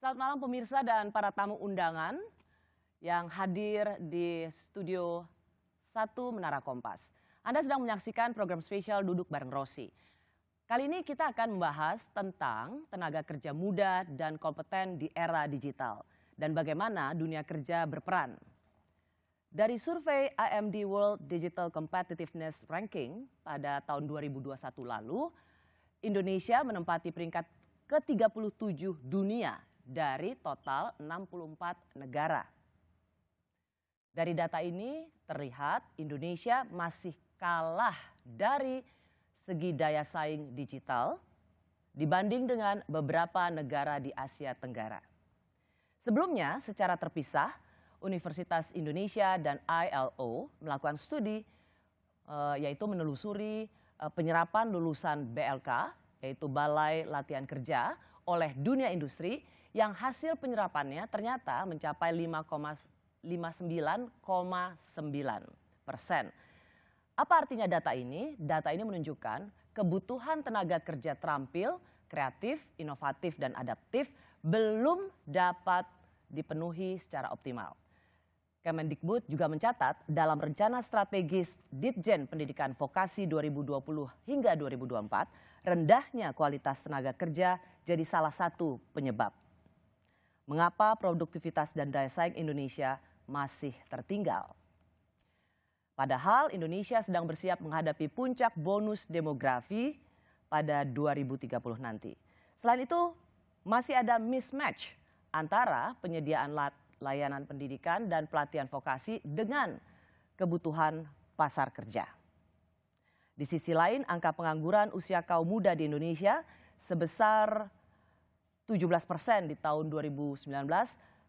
Selamat malam pemirsa dan para tamu undangan yang hadir di studio 1 Menara Kompas. Anda sedang menyaksikan program spesial Duduk Bareng Rosi. Kali ini kita akan membahas tentang tenaga kerja muda dan kompeten di era digital dan bagaimana dunia kerja berperan. Dari survei IMD World Digital Competitiveness Ranking pada tahun 2021 lalu, Indonesia menempati peringkat ke-37 dunia dari total 64 negara. Dari data ini terlihat Indonesia masih kalah dari segi daya saing digital dibanding dengan beberapa negara di Asia Tenggara. Sebelumnya secara terpisah, Universitas Indonesia dan ILO melakukan studi yaitu menelusuri penyerapan lulusan BLK yaitu Balai Latihan Kerja oleh dunia industri yang hasil penyerapannya ternyata mencapai 59,9%. Apa artinya data ini? Data ini menunjukkan kebutuhan tenaga kerja terampil, kreatif, inovatif, dan adaptif belum dapat dipenuhi secara optimal. Kemendikbud juga mencatat dalam rencana strategis Ditjen Pendidikan Vokasi 2020 hingga 2024, rendahnya kualitas tenaga kerja jadi salah satu penyebab. Mengapa produktivitas dan daya saing Indonesia masih tertinggal? Padahal Indonesia sedang bersiap menghadapi puncak bonus demografi pada 2030 nanti. Selain itu, masih ada mismatch antara penyediaan layanan pendidikan dan pelatihan vokasi dengan kebutuhan pasar kerja. Di sisi lain, angka pengangguran usia kaum muda di Indonesia sebesar 17% di tahun 2019,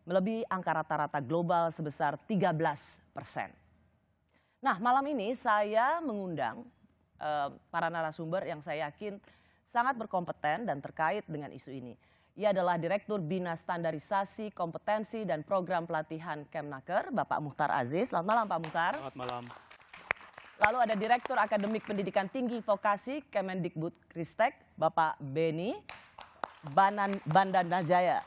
melebihi angka rata-rata global sebesar 13%. Nah, malam ini saya mengundang para narasumber yang saya yakin sangat berkompeten dan terkait dengan isu ini. Ia adalah Direktur Bina Standarisasi, Kompetensi, dan Program Pelatihan Kemnaker, Bapak Muchtar Aziz. Selamat malam, Pak Muchtar. Selamat malam. Lalu ada Direktur Akademik Pendidikan Tinggi Vokasi Kemendikbud Ristek, Bapak Beni Bandanajaya.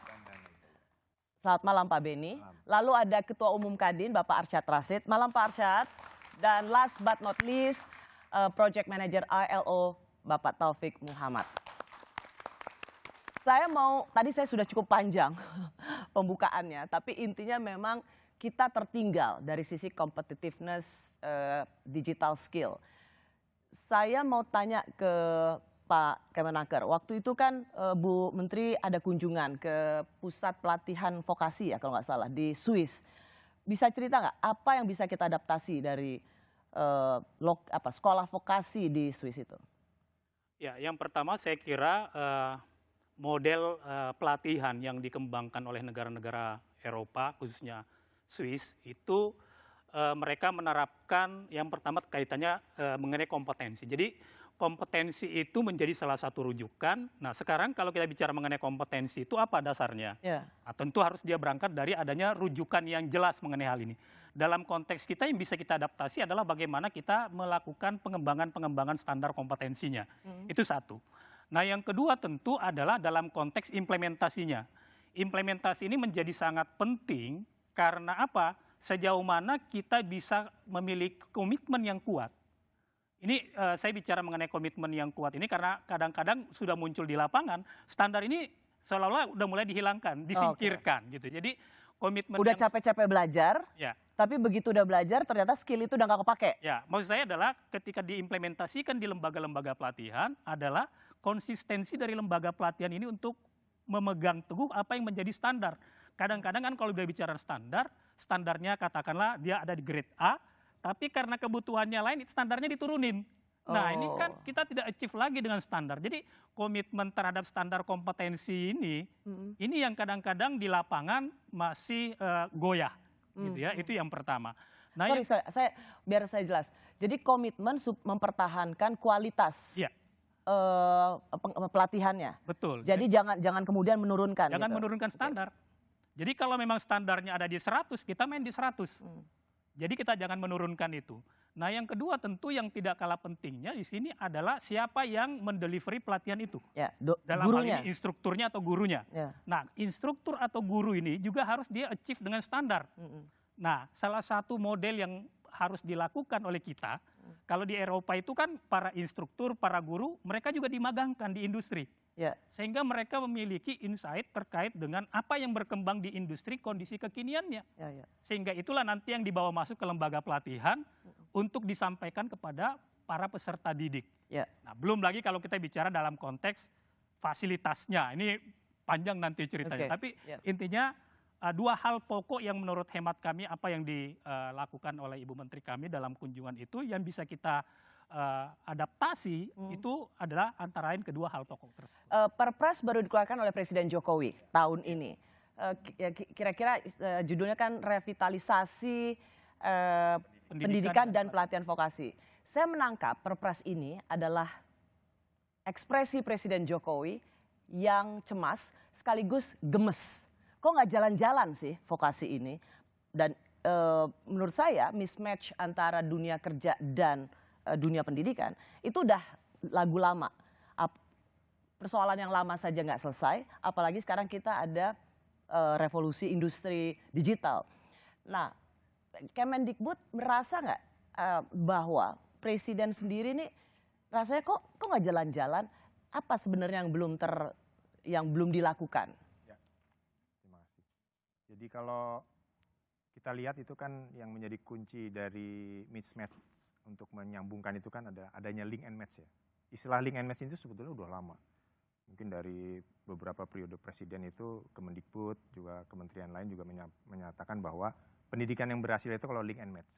Selamat malam Pak Beni. Lalu ada Ketua Umum Kadin Bapak Arsyad Rashid. Malam Pak Arsyad. Dan last but not least, Project Manager ILO Bapak Taufik Muhammad. Tadi saya sudah cukup panjang pembukaannya, tapi intinya memang kita tertinggal dari sisi competitiveness digital skill. Saya mau tanya ke Pak Kemenaker, waktu itu kan Bu Menteri ada kunjungan ke pusat pelatihan vokasi ya kalau nggak salah di Swiss. Bisa cerita nggak apa yang bisa kita adaptasi dari sekolah vokasi di Swiss itu? Ya, yang pertama saya kira model pelatihan yang dikembangkan oleh negara-negara Eropa khususnya Swiss itu mereka menerapkan yang pertama kaitannya mengenai kompetensi. Jadi kompetensi itu menjadi salah satu rujukan. Nah sekarang kalau kita bicara mengenai kompetensi itu apa dasarnya? Yeah. Tentu harus dia berangkat dari adanya rujukan yang jelas mengenai hal ini. Dalam konteks kita yang bisa kita adaptasi adalah bagaimana kita melakukan pengembangan standar kompetensinya. Itu satu. Nah yang kedua tentu adalah dalam konteks implementasinya. Implementasi ini menjadi sangat penting karena apa? Sejauh mana kita bisa memiliki komitmen yang kuat. Ini saya bicara mengenai komitmen yang kuat ini karena kadang-kadang sudah muncul di lapangan, standar ini seolah-olah udah mulai dihilangkan, disingkirkan gitu. Jadi komitmen udah capek-capek belajar, ya. Tapi begitu udah belajar ternyata skill itu udah nggak kepake. Ya, maksud saya adalah ketika diimplementasikan di lembaga-lembaga pelatihan adalah konsistensi dari lembaga pelatihan ini untuk memegang teguh apa yang menjadi standar. Kadang-kadang kan kalau udah bicara standar, standarnya katakanlah dia ada di grade A, tapi karena kebutuhannya lain standarnya diturunin. Nah ini kan kita tidak achieve lagi dengan standar. Jadi komitmen terhadap standar kompetensi ini yang kadang-kadang di lapangan masih goyah. Gitu ya, itu yang pertama. Nah, biar saya jelas. Jadi komitmen mempertahankan kualitas pelatihannya. Betul. Jadi jangan kemudian menurunkan. Jangan menurunkan standar. Jadi kalau memang standarnya ada di 100, kita main di 100. Jadi kita jangan menurunkan itu. Nah, yang kedua tentu yang tidak kalah pentingnya di sini adalah siapa yang mendelivery pelatihan itu. Ya, Dalam gurunya. hal ini instrukturnya atau gurunya. Ya. Nah, instruktur atau guru ini juga harus dia achieve dengan standar. Nah, salah satu model yang harus dilakukan oleh kita, kalau di Eropa itu kan para instruktur, para guru, mereka juga dimagangkan di industri. Ya. Sehingga mereka memiliki insight terkait dengan apa yang berkembang di industri, kondisi kekiniannya. Ya, ya. Sehingga itulah nanti yang dibawa masuk ke lembaga pelatihan untuk disampaikan kepada para peserta didik. Ya. Nah, belum lagi kalau kita bicara dalam konteks fasilitasnya. Ini panjang nanti ceritanya. Oke. Tapi Ya. intinya dua hal pokok yang menurut hemat kami apa yang dilakukan oleh Ibu Menteri kami dalam kunjungan itu yang bisa kita adaptasi itu adalah antara lain kedua hal pokok tersebut. Perpres baru dikeluarkan oleh Presiden Jokowi tahun ini. Kira-kira judulnya kan revitalisasi pendidikan dan pelatihan vokasi. Saya menangkap Perpres ini adalah ekspresi Presiden Jokowi yang cemas sekaligus gemes. Kok nggak jalan-jalan sih vokasi ini? Dan menurut saya mismatch antara dunia kerja dan dunia pendidikan itu udah lagu lama. Persoalan yang lama saja nggak selesai, apalagi sekarang kita ada revolusi industri digital. Nah, Kemendikbud merasa nggak bahwa Presiden sendiri nih rasanya kok nggak jalan-jalan? Apa sebenarnya yang belum dilakukan? Ya, terima kasih. Jadi kalau kita lihat itu kan yang menjadi kunci dari mismatch untuk menyambungkan itu kan adanya link and match ya. Istilah link and match itu sebetulnya udah lama. Mungkin dari beberapa periode presiden itu Kemendikbud juga kementerian lain juga menyatakan bahwa pendidikan yang berhasil itu kalau link and match.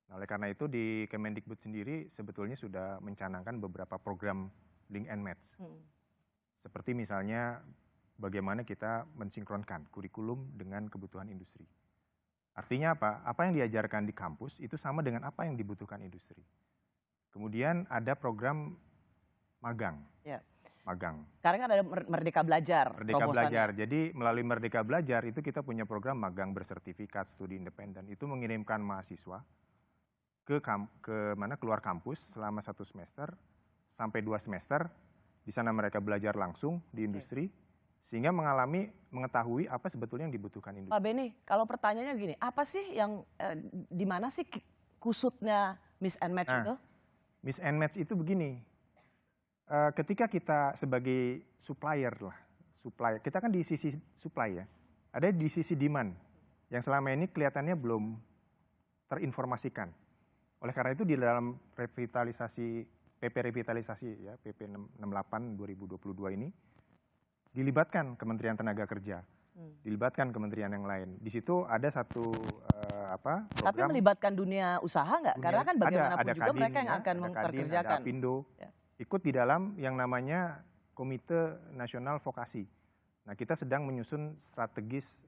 Nah, oleh karena itu di Kemendikbud sendiri sebetulnya sudah mencanangkan beberapa program link and match. Seperti misalnya bagaimana kita mensinkronkan kurikulum dengan kebutuhan industri. Artinya apa? Apa yang diajarkan di kampus itu sama dengan apa yang dibutuhkan industri. Kemudian ada program magang. Ya. Magang. Sekarang kan ada Merdeka Belajar. Merdeka Belajar. Jadi melalui Merdeka Belajar itu kita punya program magang bersertifikat studi independen. Itu mengirimkan mahasiswa keluar kampus selama 1 semester sampai 2 semester. Di sana mereka belajar langsung di industri. Sehingga mengetahui apa sebetulnya yang dibutuhkan industri. Pak Beni, kalau pertanyaannya gini, apa sih yang di mana sih kusutnya miss and match itu? Miss and match itu begini, ketika kita sebagai supplier kita kan di sisi supply ya, ada di sisi demand yang selama ini kelihatannya belum terinformasikan. Oleh karena itu di dalam revitalisasi PP revitalisasi ya PP 68 2022 ini dilibatkan Kementerian Tenaga Kerja, dilibatkan kementerian yang lain. Di situ ada satu program. Tapi melibatkan dunia usaha nggak? Karena kan bagaimanapun juga Kadin, mereka yang akan memperkerjakan. Ada Apindo, ikut di dalam yang namanya Komite Nasional Vokasi. Nah, kita sedang menyusun strategis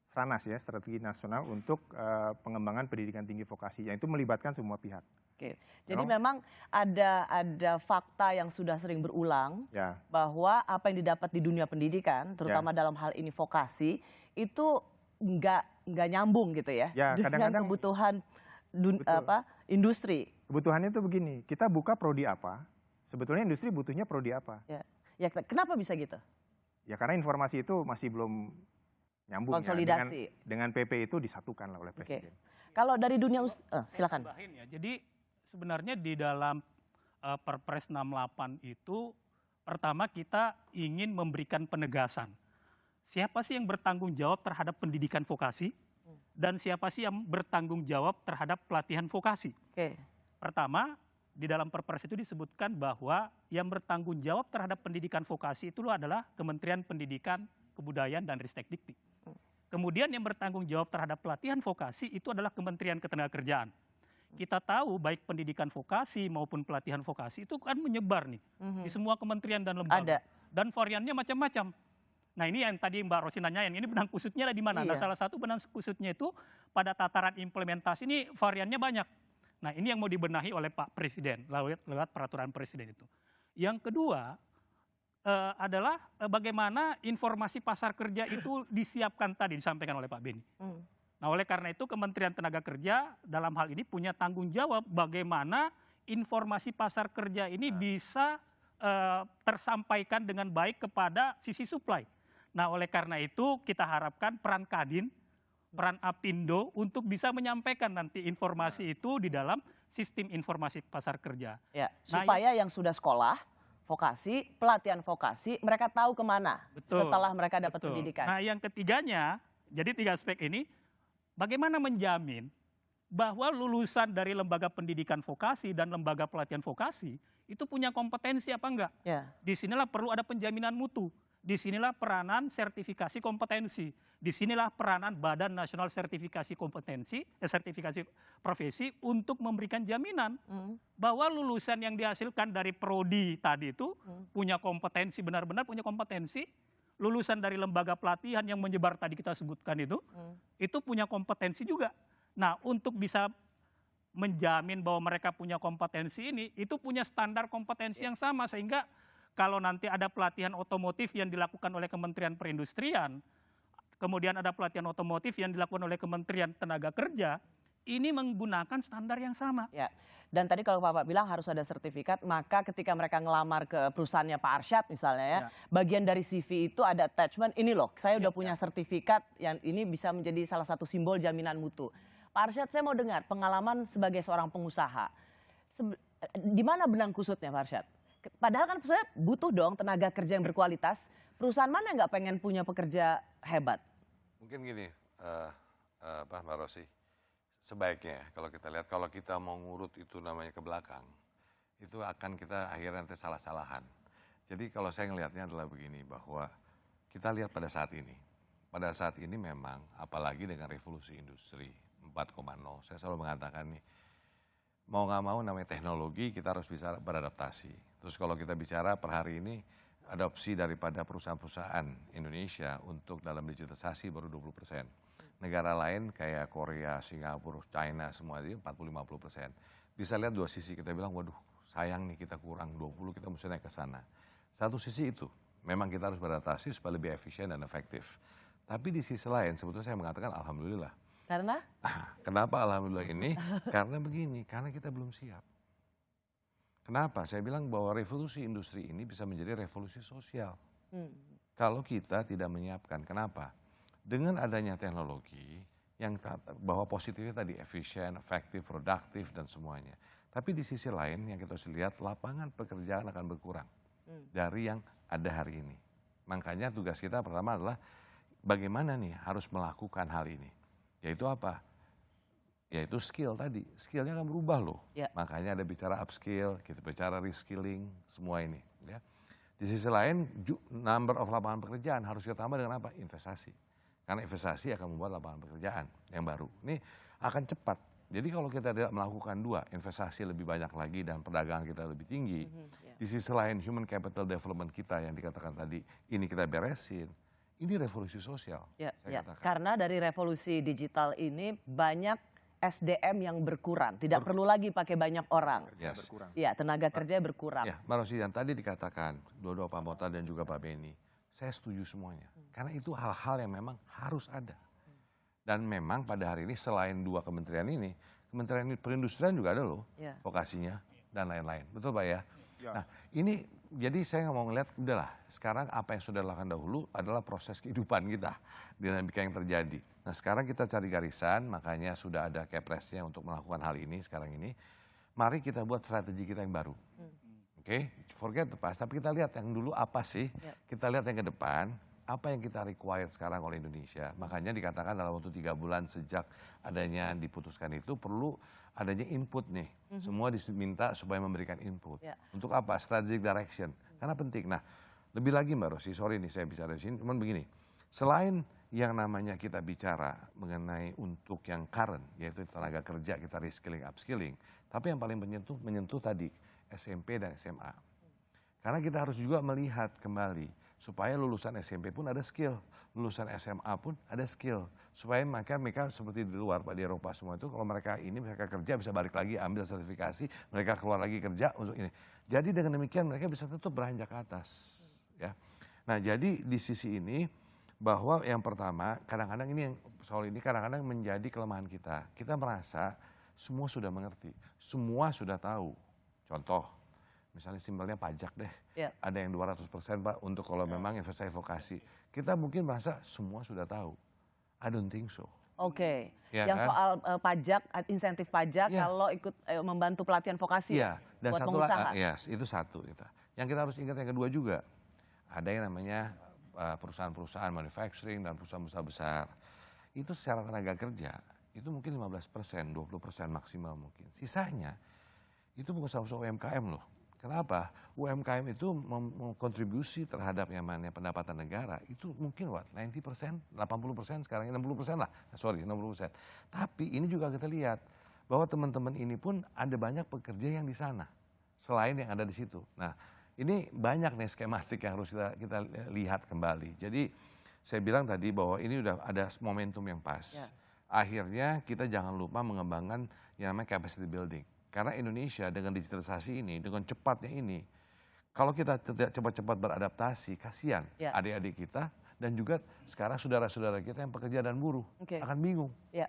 Stranas ya, strategi nasional untuk pengembangan pendidikan tinggi vokasi, yang itu melibatkan semua pihak. Oke. Jadi memang ada fakta yang sudah sering berulang ya, bahwa apa yang didapat di dunia pendidikan, terutama dalam hal ini vokasi, itu nggak nyambung gitu ya, dengan kebutuhan industri. Kebutuhannya itu begini, kita buka prodi apa, sebetulnya industri butuhnya prodi apa. Ya, kenapa bisa gitu? Ya karena informasi itu masih belum nyambung konsolidasi. Ya, dengan PP itu disatukan oleh Presiden. Kalau dari dunia silakan. Ya. Jadi sebenarnya di dalam Perpres 68 itu pertama kita ingin memberikan penegasan. Siapa sih yang bertanggung jawab terhadap pendidikan vokasi dan siapa sih yang bertanggung jawab terhadap pelatihan vokasi. Pertama, di dalam Perpres itu disebutkan bahwa yang bertanggung jawab terhadap pendidikan vokasi itu adalah Kementerian Pendidikan, Kebudayaan dan Ristekdikti. Kemudian yang bertanggung jawab terhadap pelatihan vokasi itu adalah Kementerian Ketenagakerjaan. Kita tahu baik pendidikan vokasi maupun pelatihan vokasi itu kan menyebar nih di semua kementerian dan lembaga. Dan variannya macam-macam. Nah, ini yang tadi Mbak Rosi nanyain, ini benang kusutnya ada di mana? Nah, salah satu benang kusutnya itu pada tataran implementasi ini variannya banyak. Nah, ini yang mau dibenahi oleh Pak Presiden lewat peraturan Presiden itu. Yang kedua adalah bagaimana informasi pasar kerja itu disiapkan tadi disampaikan oleh Pak Beni. Nah, oleh karena itu Kementerian Tenaga Kerja dalam hal ini punya tanggung jawab bagaimana informasi pasar kerja ini bisa tersampaikan dengan baik kepada sisi supply. Nah, oleh karena itu kita harapkan peran Kadin, peran Apindo untuk bisa menyampaikan nanti informasi itu di dalam sistem informasi pasar kerja. Ya, Nah, supaya yang sudah sekolah, vokasi, pelatihan vokasi, mereka tahu kemana Betul, setelah mereka dapat betul. pendidikan. Nah, yang ketiganya, jadi 3 aspek ini, bagaimana menjamin bahwa lulusan dari lembaga pendidikan vokasi dan lembaga pelatihan vokasi itu punya kompetensi apa enggak? Ya. Disinilah perlu ada penjaminan mutu. Disinilah peranan sertifikasi kompetensi. Disinilah peranan Badan Nasional Sertifikasi Kompetensi, sertifikasi profesi untuk memberikan jaminan bahwa lulusan yang dihasilkan dari prodi tadi itu punya kompetensi, benar-benar punya kompetensi. Lulusan dari lembaga pelatihan yang menyebar tadi kita sebutkan itu punya kompetensi juga. Nah, untuk bisa menjamin bahwa mereka punya kompetensi ini, itu punya standar kompetensi yang sama, sehingga kalau nanti ada pelatihan otomotif yang dilakukan oleh Kementerian Perindustrian, kemudian ada pelatihan otomotif yang dilakukan oleh Kementerian Tenaga Kerja, ini menggunakan standar yang sama. Ya. Dan tadi kalau Bapak bilang harus ada sertifikat, maka ketika mereka ngelamar ke perusahaannya Pak Arsyad misalnya ya, bagian dari CV itu ada attachment, ini loh saya udah punya sertifikat yang ini bisa menjadi salah satu simbol jaminan mutu. Pak Arsyad, saya mau dengar pengalaman sebagai seorang pengusaha. Di mana benang kusutnya Pak Arsyad? Padahal kan saya butuh dong tenaga kerja yang berkualitas. Perusahaan mana nggak pengen punya pekerja hebat? Mungkin gini, Mbak Rosi, sebaiknya kalau kita lihat, kalau kita mau ngurut itu namanya ke belakang, itu akan kita akhirnya nanti salah-salahan. Jadi kalau saya ngelihatnya adalah begini, bahwa kita lihat pada saat ini memang apalagi dengan revolusi industri 4.0, saya selalu mengatakan nih, mau nggak mau namanya teknologi kita harus bisa beradaptasi. Terus kalau kita bicara per hari ini, adopsi daripada perusahaan-perusahaan Indonesia untuk dalam digitalisasi baru 20%. Negara lain kayak Korea, Singapura, China semua itu 40-50%. Bisa lihat dua sisi, kita bilang waduh sayang nih kita kurang 20, kita mesti naik ke sana. Satu sisi itu, memang kita harus beradaptasi supaya lebih efisien dan efektif. Tapi di sisi lain sebetulnya saya mengatakan alhamdulillah. Karena? Kenapa alhamdulillah ini? Karena begini, karena kita belum siap. Kenapa? Saya bilang bahwa revolusi industri ini bisa menjadi revolusi sosial. Kalau kita tidak menyiapkan, kenapa? Dengan adanya teknologi, yang bahwa positifnya tadi efisien, efektif, produktif, dan semuanya. Tapi di sisi lain yang kita harus lihat, lapangan pekerjaan akan berkurang dari yang ada hari ini. Makanya tugas kita pertama adalah bagaimana nih harus melakukan hal ini. Yaitu apa? Yaitu skill tadi. Skillnya akan berubah loh. Ya. Makanya ada bicara upskill, kita bicara reskilling, semua ini. Ya. Di sisi lain, number of lapangan pekerjaan harus kita tambah dengan apa? Investasi. Karena investasi akan membuat lapangan pekerjaan yang baru. Ini akan cepat. Jadi kalau kita tidak melakukan dua, investasi lebih banyak lagi dan perdagangan kita lebih tinggi. Di sisi lain, human capital development kita yang dikatakan tadi, ini kita beresin. Ini revolusi sosial. Ya. Karena dari revolusi digital ini banyak SDM yang berkurang. Tidak perlu lagi pakai banyak orang. Ya, tenaga kerja berkurang. Ya, Mbak Rosi, yang tadi dikatakan, dua-dua Pak Mota dan juga Pak Beni, saya setuju semuanya. Karena itu hal-hal yang memang harus ada. Dan memang pada hari ini selain dua kementerian ini, Kementerian Perindustrian juga ada loh, vokasinya dan lain-lain. Betul Pak ya? Nah ini jadi saya mau ngeliat, udahlah sekarang apa yang sudah dilakukan dahulu adalah proses kehidupan kita, dinamika yang terjadi. Nah sekarang kita cari garisan, makanya sudah ada Kepresnya untuk melakukan hal ini sekarang ini. Mari kita buat strategi kita yang baru. Oke, forget the past, tapi kita lihat yang dulu apa sih, kita lihat yang ke depan, apa yang kita required sekarang oleh Indonesia. Makanya dikatakan dalam waktu 3 bulan sejak adanya diputuskan itu perlu adanya input nih. Semua diminta supaya memberikan input. Untuk apa? Strategic direction. Karena penting. Nah, lebih lagi Mbak Rosi, sorry nih saya bicara di sini, cuman begini. Selain yang namanya kita bicara mengenai untuk yang current, yaitu tenaga kerja kita reskilling, upskilling. Tapi yang paling menyentuh tadi SMP dan SMA. Karena kita harus juga melihat kembali supaya lulusan SMP pun ada skill, lulusan SMA pun ada skill. Supaya mereka seperti di luar, Pak, di Eropa semua itu, kalau mereka kerja bisa balik lagi, ambil sertifikasi, mereka keluar lagi kerja untuk ini. Jadi dengan demikian mereka bisa tetap beranjak ke atas. Ya. Nah jadi di sisi ini bahwa yang pertama, kadang-kadang ini soal ini kadang-kadang menjadi kelemahan kita. Kita merasa semua sudah mengerti, semua sudah tahu. Contoh, misalnya simpelnya pajak deh, ada yang 200% Pak untuk kalau memang investasi vokasi. Kita mungkin merasa semua sudah tahu. I don't think so. Oke, Ya yang kan? soal pajak, insentif pajak Ya. kalau ikut membantu pelatihan vokasi Iya, dan buat satu pengusaha. itu satu kita. Yang kita harus ingat yang kedua juga, ada yang namanya perusahaan-perusahaan manufacturing dan perusahaan besar. Itu secara tenaga kerja, itu mungkin 15%, 20% maksimal mungkin. Sisanya, itu pengusaha-pengusaha UMKM loh. Kenapa? UMKM itu mengkontribusi terhadap yang namanya pendapatan negara, itu mungkin 90%, 80% sekarang 60% lah, 60%. Tapi ini juga kita lihat, bahwa teman-teman ini pun ada banyak pekerja yang di sana, selain yang ada di situ. Nah, ini banyak nih skematik yang harus kita lihat kembali. Jadi saya bilang tadi bahwa ini udah ada momentum yang pas. Akhirnya kita jangan lupa mengembangkan yang namanya capacity building. Karena Indonesia dengan digitalisasi ini, dengan cepatnya ini, kalau kita tidak cepat-cepat beradaptasi, kasihan adik-adik kita dan juga sekarang saudara-saudara kita yang pekerja dan buruh akan bingung. Ya,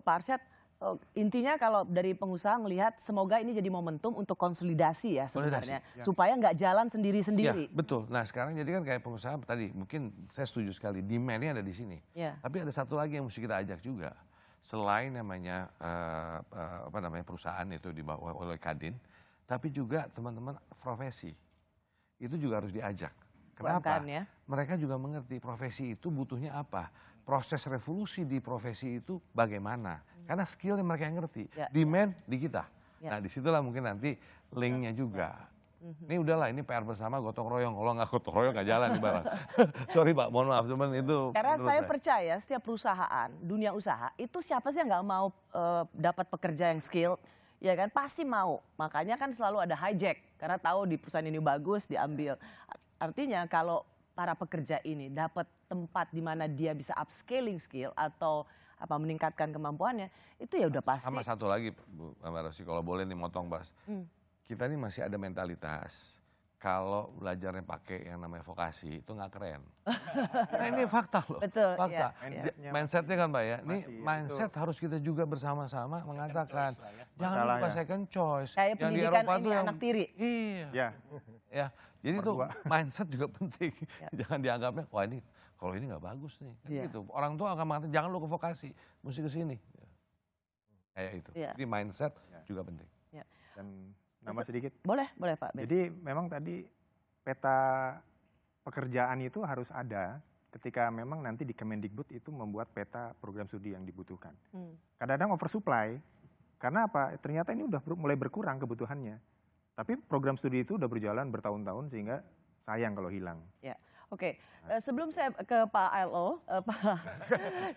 Pak Arsyad, intinya kalau dari pengusaha melihat semoga ini jadi momentum untuk konsolidasi ya sebenarnya, supaya nggak jalan sendiri-sendiri. Ya, betul. Nah sekarang jadi kan kayak pengusaha tadi, mungkin saya setuju sekali, demand-nya ada di sini. Tapi ada satu lagi yang mesti kita ajak juga. Selain namanya perusahaan itu dibawa oleh Kadin, tapi juga teman-teman profesi itu juga harus diajak. Kenapa? UMKM, mereka juga mengerti profesi itu butuhnya apa, proses revolusi di profesi itu bagaimana, karena skillnya mereka yang ngerti, demand di kita. Nah disitulah mungkin nanti linknya juga. Ini udahlah, ini PR bersama, gotong royong. Kalau nggak gotong royong nggak jalan nih barang. Sorry Pak, mohon maaf, cuman itu. Karena saya percaya setiap perusahaan, dunia usaha, itu siapa sih yang nggak mau dapat pekerja yang skill, ya kan? Pasti mau. Makanya kan selalu ada hijack, karena tahu di perusahaan ini bagus, diambil. Artinya kalau para pekerja ini dapat tempat di mana dia bisa upscaling skill atau meningkatkan kemampuannya, itu ya udah pasti. Sama satu lagi, Bu Mbak Rosi, kalau boleh nih motong Bas. Kita ini masih ada mentalitas kalau belajarnya pakai yang namanya vokasi itu nggak keren. Nah ini fakta loh. Betul. Fakta. Mindsetnya kan Mbak ya. Ini mindset harus kita juga bersama-sama mengatakan. Jangan lupa second choice. Kayak yang di pendidikan Eropa ini tuh yang, anak tiri. Iya. Ya. Jadi itu mindset juga penting. Jangan dianggapnya, wah ini kalau ini nggak bagus nih. Gitu. Orang tua akan mengatakan jangan lu ke vokasi, mesti ke sini. Kayak itu. Jadi mindset juga penting. Dan nambah sedikit. Boleh Pak Ben. Jadi memang tadi peta pekerjaan itu harus ada ketika memang nanti di Kemendikbud itu membuat peta program studi yang dibutuhkan. Kadang-kadang oversupply, karena apa? Ternyata ini udah mulai berkurang kebutuhannya. Tapi program studi itu udah berjalan bertahun-tahun sehingga sayang kalau hilang. Ya, oke. Sebelum saya ke Pak ILO,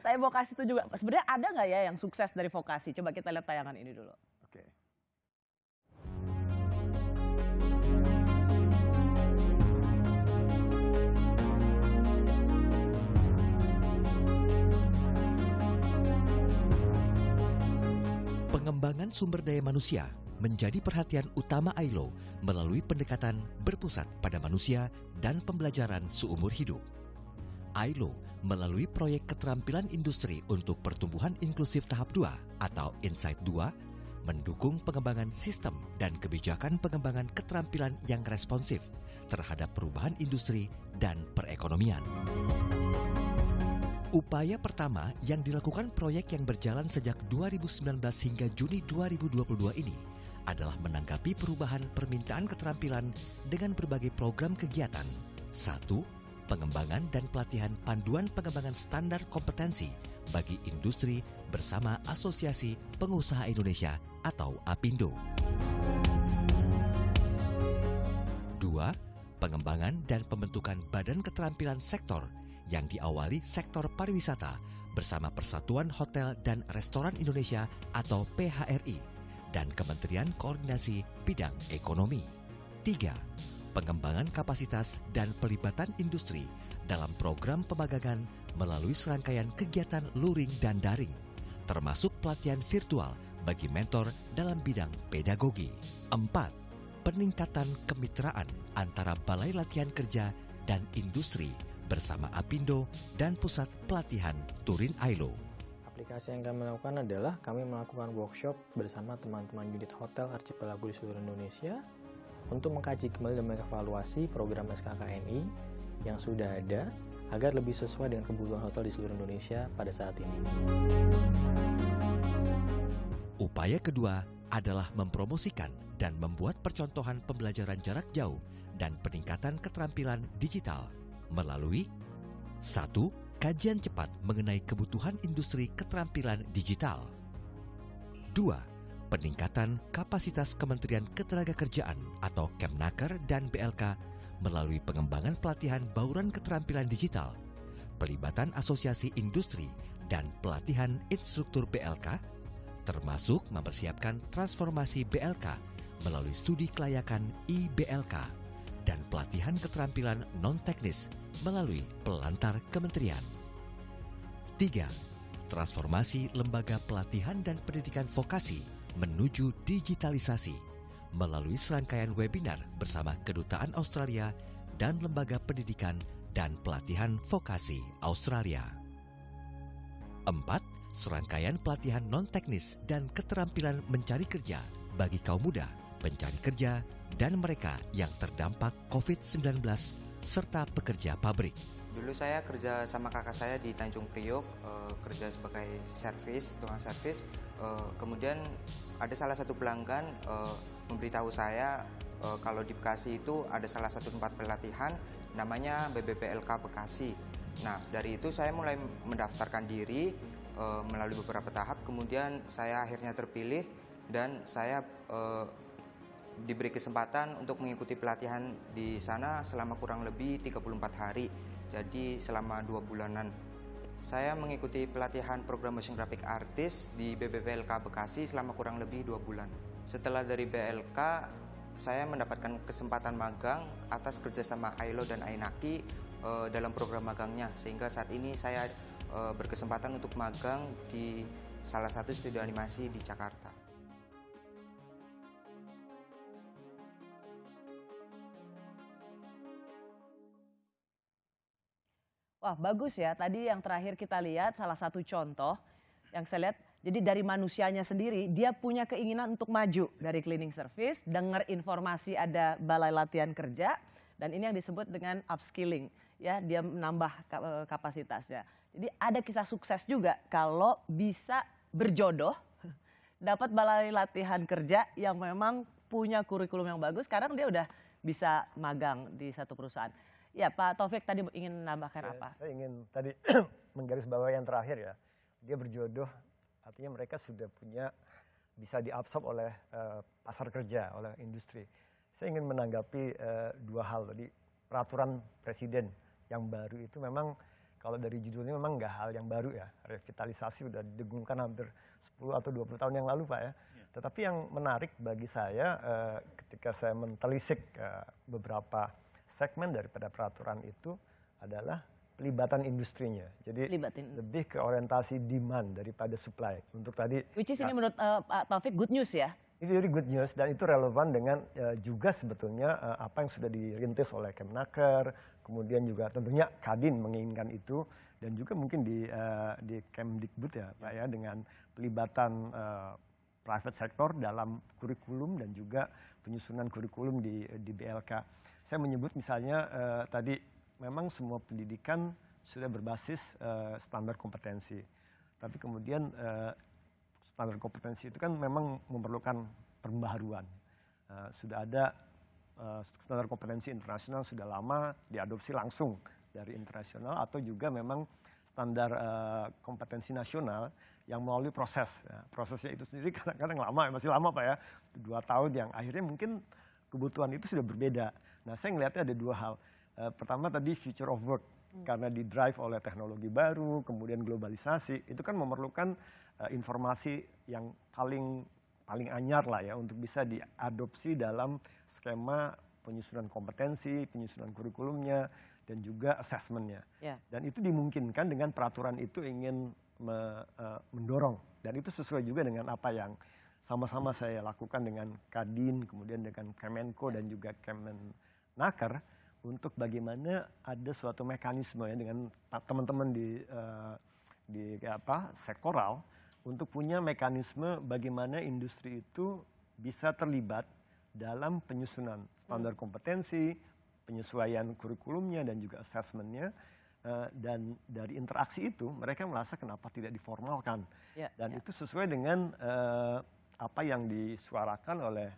saya mau kasih itu juga. Sebenarnya ada nggak ya yang sukses dari vokasi? Coba kita lihat tayangan ini dulu. Oke. Pengembangan sumber daya manusia menjadi perhatian utama ILO melalui pendekatan berpusat pada manusia dan pembelajaran seumur hidup. ILO melalui proyek keterampilan industri untuk pertumbuhan inklusif tahap 2 atau Insight 2 mendukung pengembangan sistem dan kebijakan pengembangan keterampilan yang responsif terhadap perubahan industri dan perekonomian. Upaya pertama yang dilakukan proyek yang berjalan sejak 2019 hingga Juni 2022 ini adalah menanggapi perubahan permintaan keterampilan dengan berbagai program kegiatan. 1. Pengembangan dan pelatihan panduan pengembangan standar kompetensi bagi industri bersama Asosiasi Pengusaha Indonesia atau APindo. 2. Pengembangan dan pembentukan badan keterampilan sektor yang diawali sektor pariwisata bersama Persatuan Hotel dan Restoran Indonesia atau PHRI dan Kementerian Koordinasi Bidang Ekonomi. 3. Pengembangan kapasitas dan pelibatan industri dalam program pemagangan melalui serangkaian kegiatan luring dan daring, termasuk pelatihan virtual bagi mentor dalam bidang pedagogi. 4. Peningkatan kemitraan antara Balai Latihan Kerja dan industri bersama Apindo dan Pusat Pelatihan Turin Ailo. Aplikasi yang kami lakukan adalah kami melakukan workshop bersama teman-teman unit hotel Archipelago di seluruh Indonesia untuk mengkaji kembali dan mengevaluasi program SKKNI yang sudah ada agar lebih sesuai dengan kebutuhan hotel di seluruh Indonesia pada saat ini. Upaya kedua adalah mempromosikan dan membuat percontohan pembelajaran jarak jauh dan peningkatan keterampilan digital melalui 1. Kajian cepat mengenai kebutuhan industri keterampilan digital. 2. Peningkatan kapasitas Kementerian Ketenagakerjaan atau Kemnaker dan BLK melalui pengembangan pelatihan bauran keterampilan digital, pelibatan asosiasi industri dan pelatihan instruktur BLK, termasuk mempersiapkan transformasi BLK melalui studi kelayakan IBLK dan pelatihan keterampilan non-teknis melalui pelantar kementerian. 3. Transformasi lembaga pelatihan dan pendidikan vokasi menuju digitalisasi melalui serangkaian webinar bersama Kedutaan Australia dan Lembaga Pendidikan dan Pelatihan Vokasi Australia. 4. Serangkaian pelatihan non-teknis dan keterampilan mencari kerja bagi kaum muda, pencari kerja, dan mereka yang terdampak COVID-19 serta pekerja pabrik. Dulu saya kerja sama kakak saya di Tanjung Priok, kerja sebagai servis, tukang servis. Kemudian ada salah satu pelanggan memberitahu saya kalau di Bekasi itu ada salah satu tempat pelatihan namanya BBPLK Bekasi. Nah, dari itu saya mulai mendaftarkan diri melalui beberapa tahap, kemudian saya akhirnya terpilih dan saya diberi kesempatan untuk mengikuti pelatihan di sana selama kurang lebih 34 hari. Jadi selama 2 bulanan saya mengikuti pelatihan program motion graphic artist di BBPLK Bekasi selama kurang lebih 2 bulan. Setelah dari BLK, saya mendapatkan kesempatan magang atas kerjasama Ailo dan Ainaki dalam program magangnya, sehingga saat ini saya berkesempatan untuk magang di salah satu studio animasi di Jakarta. Wah, bagus ya. Tadi yang terakhir kita lihat salah satu contoh yang saya lihat, jadi dari manusianya sendiri, dia punya keinginan untuk maju dari cleaning service, dengar informasi ada balai latihan kerja, dan ini yang disebut dengan upskilling. Ya, dia menambah kapasitasnya. Jadi ada kisah sukses juga kalau bisa berjodoh, dapat balai latihan kerja yang memang punya kurikulum yang bagus, sekarang dia udah bisa magang di satu perusahaan. Ya, Pak Taufik tadi ingin menambahkan apa? Saya ingin tadi menggarisbawahi yang terakhir ya. Dia berjodoh, artinya mereka sudah punya, bisa diabsorb oleh pasar kerja, oleh industri. Saya ingin menanggapi 2 hal tadi. Peraturan presiden yang baru itu memang, kalau dari judulnya memang nggak hal yang baru ya. Revitalisasi sudah didengungkan hampir 10 atau 20 tahun yang lalu Pak ya. Tetapi yang menarik bagi saya ketika saya mentelisik beberapa segmen daripada peraturan itu adalah pelibatan industrinya. Jadi lebih ke orientasi demand daripada supply. Untuk tadi, which is ini menurut Pak Taufik good news ya? Itu very good news dan itu relevan dengan juga sebetulnya apa yang sudah dirintis oleh Kemnaker, kemudian juga tentunya Kadin menginginkan itu, dan juga mungkin di Kemdikbud ya Pak ya, dengan pelibatan private sector dalam kurikulum dan juga penyusunan kurikulum di BLK. Saya menyebut misalnya tadi memang semua pendidikan sudah berbasis standar kompetensi. Tapi kemudian standar kompetensi itu kan memang memerlukan pembaharuan. Sudah ada standar kompetensi internasional sudah lama diadopsi langsung dari internasional, atau juga memang standar kompetensi nasional yang melalui proses. Prosesnya itu sendiri kadang-kadang lama, masih lama Pak ya, 2 tahun yang akhirnya mungkin kebutuhan itu sudah berbeda. Nah, saya melihatnya ada 2 hal. Pertama tadi future of work, karena di-drive oleh teknologi baru, kemudian globalisasi, itu kan memerlukan informasi yang paling anyar lah ya untuk bisa diadopsi dalam skema penyusunan kompetensi, penyusunan kurikulumnya, dan juga assessment-nya. Dan itu dimungkinkan dengan peraturan itu ingin mendorong. Dan itu sesuai juga dengan apa yang sama-sama saya lakukan dengan Kadin, kemudian dengan Kemenko dan juga Kemenaker, untuk bagaimana ada suatu mekanisme ya dengan teman-teman di sektoral untuk punya mekanisme bagaimana industri itu bisa terlibat dalam penyusunan standar kompetensi, penyesuaian kurikulumnya dan juga assessment-nya. Dan dari interaksi itu mereka merasa kenapa tidak diformalkan. Dan itu sesuai dengan apa yang disuarakan oleh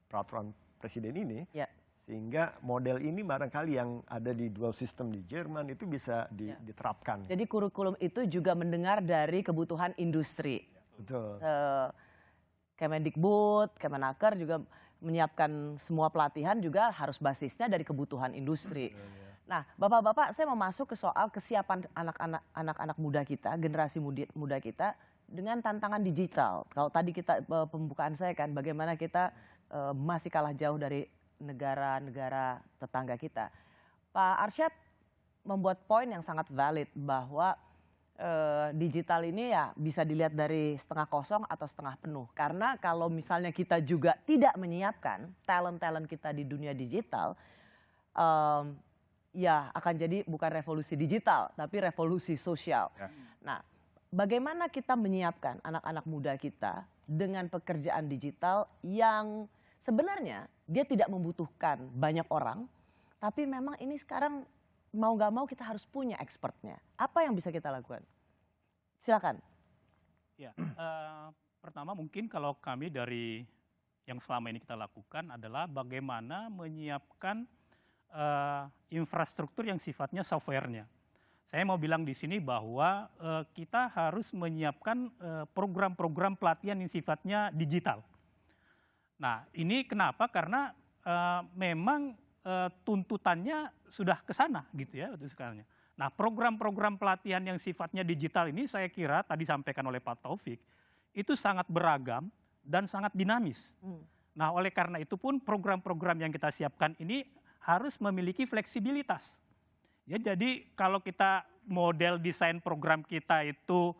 peraturan presiden ini. Sehingga model ini barangkali yang ada di dual system di Jerman itu bisa diterapkan. Jadi kurikulum itu juga mendengar dari kebutuhan industri. Betul. Kemendikbud, Kemenaker juga menyiapkan semua pelatihan juga harus basisnya dari kebutuhan industri. Nah, Bapak-bapak, saya mau masuk ke soal kesiapan anak-anak muda kita, generasi muda kita dengan tantangan digital. Kalau tadi kita pembukaan saya kan bagaimana kita masih kalah jauh dari negara-negara tetangga kita. Pak Arsyad membuat poin yang sangat valid bahwa digital ini ya bisa dilihat dari setengah kosong atau setengah penuh. Karena kalau misalnya kita juga tidak menyiapkan talent-talent kita di dunia digital, ya akan jadi bukan revolusi digital, tapi revolusi sosial. Nah, bagaimana kita menyiapkan anak-anak muda kita dengan pekerjaan digital yang sebenarnya dia tidak membutuhkan banyak orang, tapi memang ini sekarang mau gak mau kita harus punya expertnya. Apa yang bisa kita lakukan? Silakan. Ya, pertama mungkin kalau kami dari yang selama ini kita lakukan adalah bagaimana menyiapkan infrastruktur yang sifatnya software-nya. Saya mau bilang di sini bahwa kita harus menyiapkan program-program pelatihan yang sifatnya digital. Nah, ini kenapa? Karena memang tuntutannya sudah ke sana gitu ya sekarang. Nah, program-program pelatihan yang sifatnya digital ini saya kira tadi sampaikan oleh Pak Taufik itu sangat beragam dan sangat dinamis. Nah, oleh karena itu pun program-program yang kita siapkan ini harus memiliki fleksibilitas. Ya, jadi kalau kita model desain program kita itu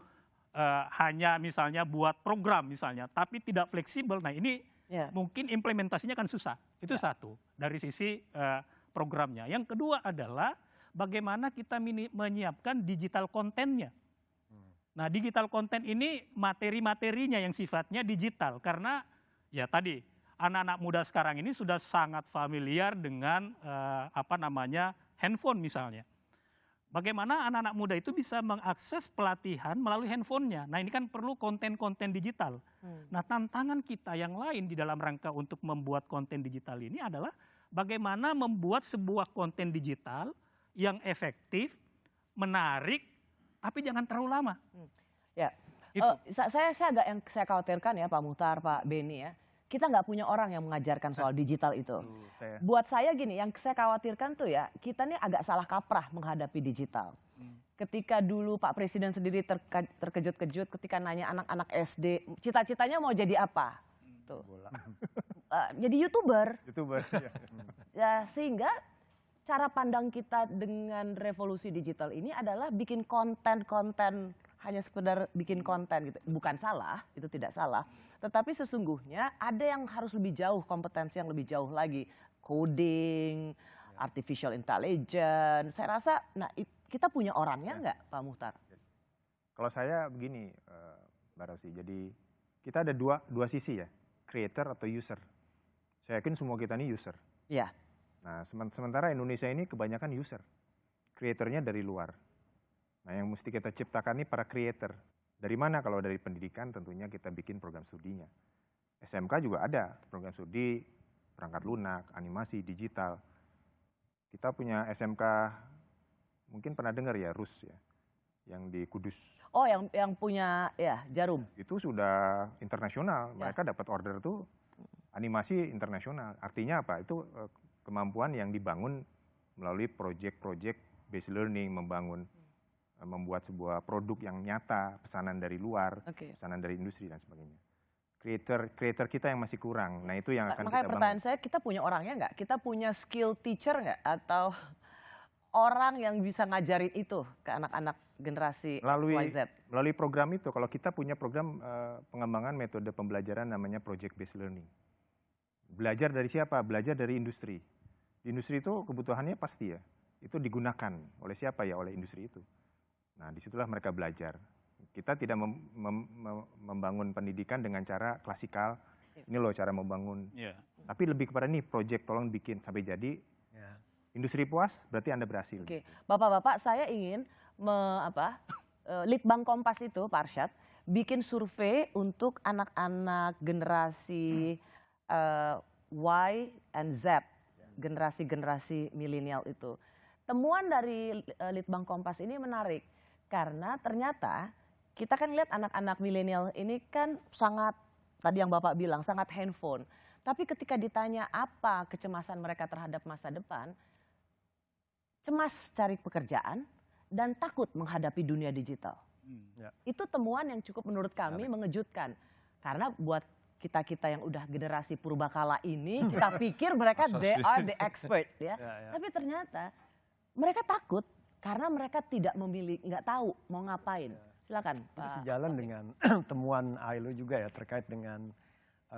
hanya misalnya buat program misalnya, tapi tidak fleksibel, nah ini mungkin implementasinya kan susah. Itu satu dari sisi programnya. Yang kedua adalah bagaimana kita menyiapkan digital kontennya. Nah, digital konten ini materi-materinya yang sifatnya digital karena ya tadi anak-anak muda sekarang ini sudah sangat familiar dengan handphone misalnya. Bagaimana anak-anak muda itu bisa mengakses pelatihan melalui handphonenya. Nah, ini kan perlu konten-konten digital. Nah, tantangan kita yang lain di dalam rangka untuk membuat konten digital ini adalah bagaimana membuat sebuah konten digital yang efektif, menarik, tapi jangan terlalu lama. Ya, saya agak yang saya khawatirkan ya Pak Muhtar, Pak Beni ya. Kita nggak punya orang yang mengajarkan soal digital itu. Buat saya gini, yang saya khawatirkan tuh ya, kita nih agak salah kaprah menghadapi digital. Ketika dulu Pak Presiden sendiri terkejut-kejut ketika nanya anak-anak SD, cita-citanya mau jadi apa? Tuh. Jadi YouTuber. Ya, sehingga cara pandang kita dengan revolusi digital ini adalah bikin konten-konten, hanya sekedar bikin konten gitu. Bukan salah, itu tidak salah. Tetapi sesungguhnya ada yang harus lebih jauh, kompetensi yang lebih jauh lagi. Coding, artificial intelligence. Saya rasa kita punya orangnya nggak Pak Muhtar? Kalau saya begini Mbak Rosi, jadi kita ada dua sisi ya, creator atau user. Saya yakin semua kita ini user. Iya. Nah, sementara Indonesia ini kebanyakan user. Creatornya dari luar. Nah, yang mesti kita ciptakan ini para creator. Dari mana? Kalau dari pendidikan tentunya kita bikin program studinya. SMK juga ada program studi, perangkat lunak, animasi, digital. Kita punya SMK, mungkin pernah dengar ya, RUS ya, yang di Kudus. Oh, yang punya ya Jarum. Itu sudah internasional, mereka dapat order tuh animasi internasional. Artinya apa? Itu kemampuan yang dibangun melalui project-project based learning, membuat sebuah produk yang nyata, pesanan dari luar, pesanan dari industri dan sebagainya. Creator kita yang masih kurang, nah itu yang akan kita bangun. Makanya pertanyaan saya, kita punya orangnya nggak? Kita punya skill teacher nggak? Atau orang yang bisa ngajarin itu ke anak-anak generasi XYZ? Melalui program itu, kalau kita punya program pengembangan metode pembelajaran namanya project based learning. Belajar dari siapa? Belajar dari industri. Di industri itu kebutuhannya pasti ya, itu digunakan oleh siapa ya? Oleh industri itu. Nah, disitulah mereka belajar. Kita tidak membangun pendidikan dengan cara klasikal, ini loh cara membangun. Tapi lebih kepada nih project tolong bikin sampai jadi, industri puas berarti Anda berhasil. Oke, Bapak-bapak saya ingin Litbang Kompas itu, Pak Arsyad, bikin survei untuk anak-anak generasi Y and Z, generasi-generasi milenial itu. Temuan dari Litbang Kompas ini menarik, karena ternyata kita kan lihat anak-anak milenial ini kan sangat, tadi yang Bapak bilang, sangat handphone. Tapi ketika ditanya apa kecemasan mereka terhadap masa depan, cemas cari pekerjaan dan takut menghadapi dunia digital. Itu temuan yang cukup menurut kami mengejutkan. Karena buat kita-kita yang udah generasi purbakala ini, kita pikir mereka they are the expert ya. Tapi ternyata mereka takut karena mereka tidak memilih, nggak tahu mau ngapain. Silakan Itu sejalan dengan temuan ILO juga ya terkait dengan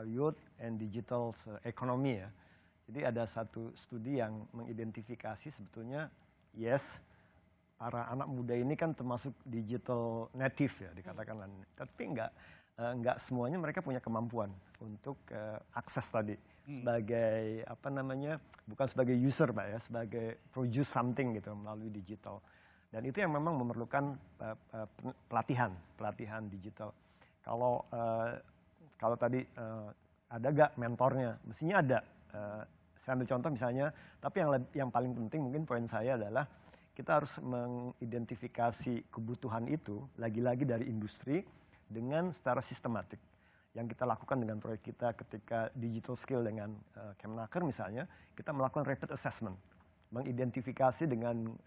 youth and digital economy ya. Jadi ada satu studi yang mengidentifikasi sebetulnya para anak muda ini kan termasuk digital native ya dikatakan. Tapi enggak semuanya mereka punya kemampuan untuk akses tadi sebagai bukan sebagai user Pak ya, sebagai produce something gitu melalui digital. Dan itu yang memang memerlukan pelatihan digital. Kalau tadi ada gak mentornya, mestinya ada. Saya ambil contoh misalnya, tapi yang paling penting mungkin poin saya adalah kita harus mengidentifikasi kebutuhan itu lagi-lagi dari industri dengan secara sistematik. Yang kita lakukan dengan proyek kita ketika digital skill dengan Kemnaker misalnya, kita melakukan rapid assessment, mengidentifikasi dengan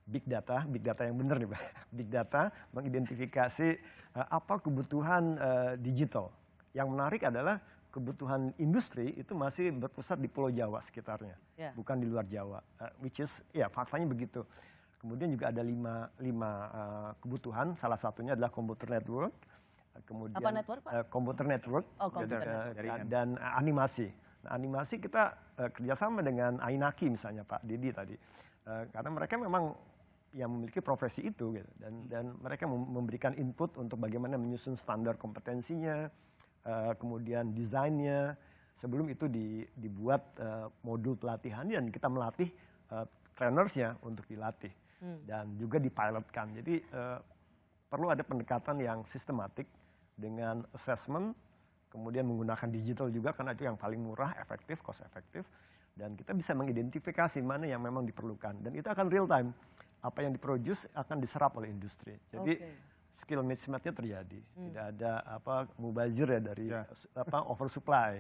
big data yang benar nih Pak, big data mengidentifikasi apa kebutuhan digital. Yang menarik adalah kebutuhan industri itu masih berpusat di Pulau Jawa sekitarnya, bukan di luar Jawa, which is faktanya begitu. Kemudian juga ada lima kebutuhan, salah satunya adalah computer network, kemudian apa network, Pak? Computer network, dan animasi. Nah, animasi kita kerjasama dengan Ainaki misalnya Pak Didi tadi, karena mereka memang yang memiliki profesi itu gitu, dan mereka memberikan input untuk bagaimana menyusun standar kompetensinya, kemudian desainnya. Sebelum itu dibuat modul pelatihan dan kita melatih trainersnya untuk dilatih dan juga dipilotkan. Jadi perlu ada pendekatan yang sistematik dengan assessment, kemudian menggunakan digital juga karena itu yang paling murah, efektif, cost efektif, dan kita bisa mengidentifikasi mana yang memang diperlukan dan itu akan real time. Apa yang diproduce akan diserap oleh industri. Jadi skill mismatch-nya terjadi. Tidak ada mubazir ya dari oversupply.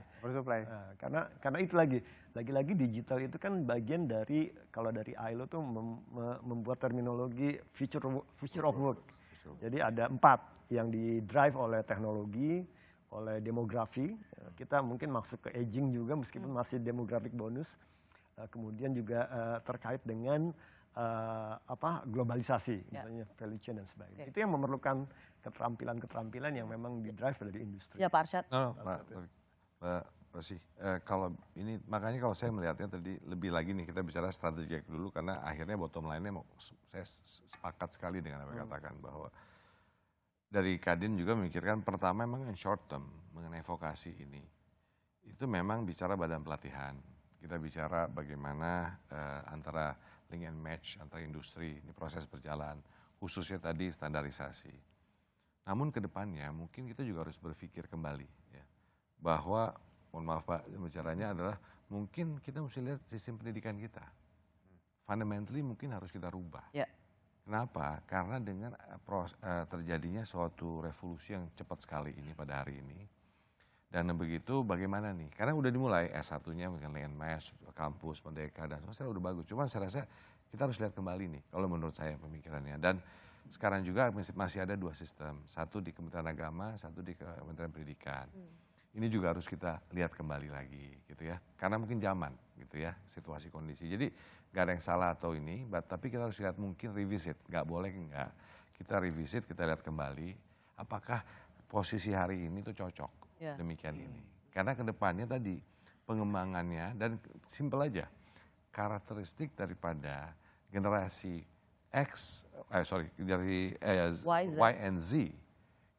Nah, karena itu lagi-lagi digital itu kan bagian dari, kalau dari ILO tuh membuat terminologi future of work. Jadi ada 4 yang di-drive oleh teknologi, oleh demografi. Kita mungkin masuk ke aging juga meskipun masih demographic bonus. Kemudian juga terkait dengan globalisasi, misalnya value chain dan sebagainya. Itu yang memerlukan keterampilan-keterampilan yang memang di-drive dari industri. Ya Pak Arsyad. Pak Rosi, kalau ini makanya kalau saya melihatnya tadi lebih lagi nih kita bicara strategi dulu karena akhirnya bottom line-nya saya sepakat sekali dengan apa yang katakan bahwa dari Kadin juga memikirkan pertama memang yang short term mengenai vokasi ini. Itu memang bicara badan pelatihan. Kita bicara bagaimana antara link and match antara industri, ini proses berjalan, khususnya tadi standarisasi. Namun ke depannya mungkin kita juga harus berpikir kembali ya, bahwa, mohon maaf Pak, bicaranya adalah mungkin kita mesti lihat sistem pendidikan kita. Fundamentally mungkin harus kita rubah. Kenapa? Karena dengan terjadinya suatu revolusi yang cepat sekali ini pada hari ini. Dan begitu bagaimana nih? Karena udah dimulai S1-nya mungkin Land Mass, kampus, Merdeka dan semua udah bagus. Cuma saya rasa kita harus lihat kembali nih kalau menurut saya pemikirannya. Dan sekarang juga masih ada 2 sistem. Satu di Kementerian Agama, satu di Kementerian Pendidikan. Ini juga harus kita lihat kembali lagi gitu ya. Karena mungkin zaman gitu ya, situasi kondisi. Jadi gak ada yang salah atau ini, tapi kita harus lihat mungkin revisit. Gak boleh enggak. Kita revisit, kita lihat kembali apakah posisi hari ini tuh cocok demikian ini. Karena kedepannya tadi pengembangannya dan simpel aja. karakteristik daripada generasi dari Y and Z